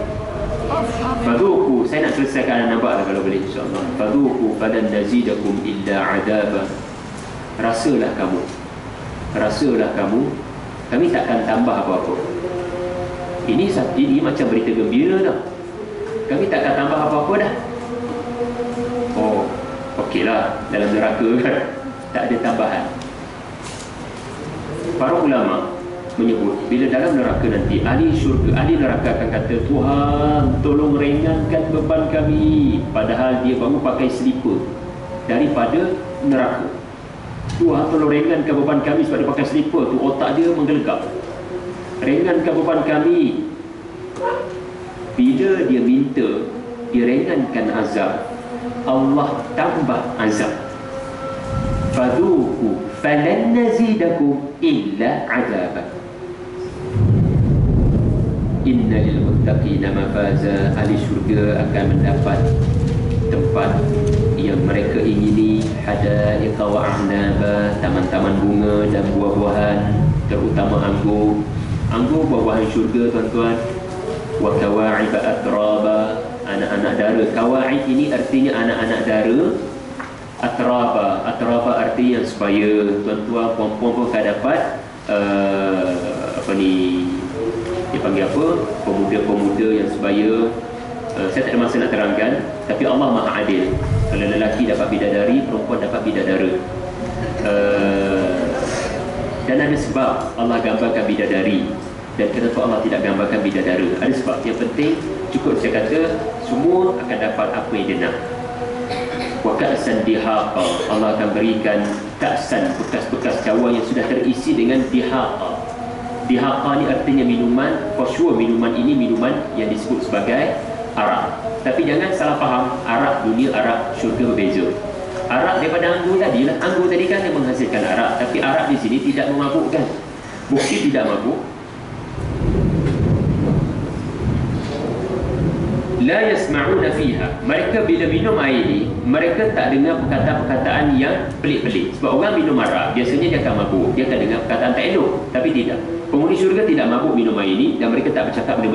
[SPEAKER 1] fadhuku, saya nak selesaikan nampak lah kalau boleh insyaAllah. Fadhuku falan nazidakum illa adaba. Rasalah kamu, kami takkan tambah apa-apa. Ini macam berita gembira tau. kami tak akan tambah apa-apa dah. Oh, okeylah, dalam neraka kan tak ada tambahan. Para ulama menyebut bila dalam neraka nanti, ahli syurga, ahli neraka akan kata, Tuhan tolong ringankan beban kami, padahal dia baru pakai slipper daripada neraka. Tuhan tolong ringankan beban kami sebab dia pakai slipper tu, otak dia menggelegak. Ringankan beban kami. Bila dia minta diringankan azab, Allah tambah azab. Fadhuku falan nazidakum illa azaban. Inna lil muttaqina mafaza. Ahli syurga akan mendapat tempat yang mereka ingini, hadaiqa wa a'naba, taman-taman bunga dan buah-buahan, terutama anggur. Anggur buah-buahan syurga, tuan-tuan. Wa kawa'iba atraba, anak-anak dara. Kawa'ib ini artinya anak-anak dara. Atraba artinya yang sebaya. Tuan-tuan, puan-puan pun akan dapat dia panggil apa, pemuda-pemuda yang sebaya. Saya tak ada masa nak terangkan, tapi Allah Maha Adil. Kalau lelaki dapat bidadari, perempuan dapat bidadara. Dan ada sebab Allah gambarkan bidadari, dan kenapa Allah tidak gambarkan bidadara. Ada sebab. Yang penting cukup saya kata semua akan dapat apa yang dia nak. Wa ka'san dihaqa, Allah akan berikan ka'san, bekas-bekas cawan yang sudah terisi dengan dihaqa. Dihaqa ni artinya minuman. For sure minuman ini minuman yang disebut sebagai arak. Tapi jangan salah faham, arak dunia, arak syurga berbeza. Arak daripada anggur tadi lah. Anggur tadi kan yang menghasilkan arak, tapi arak di sini tidak memabukkan. Bukti tidak mabuk. La yasma'una fiha. Mereka bila minum air ni, mereka tak dengar perkataan-perkataan yang pelik-pelik. Sebab orang minum arak biasanya dia akan mabuk, dia akan dengar perkataan tak elok. Tapi tidak, penghuni syurga tidak mabuk minum air ni, dan mereka tak bercakap benda-benda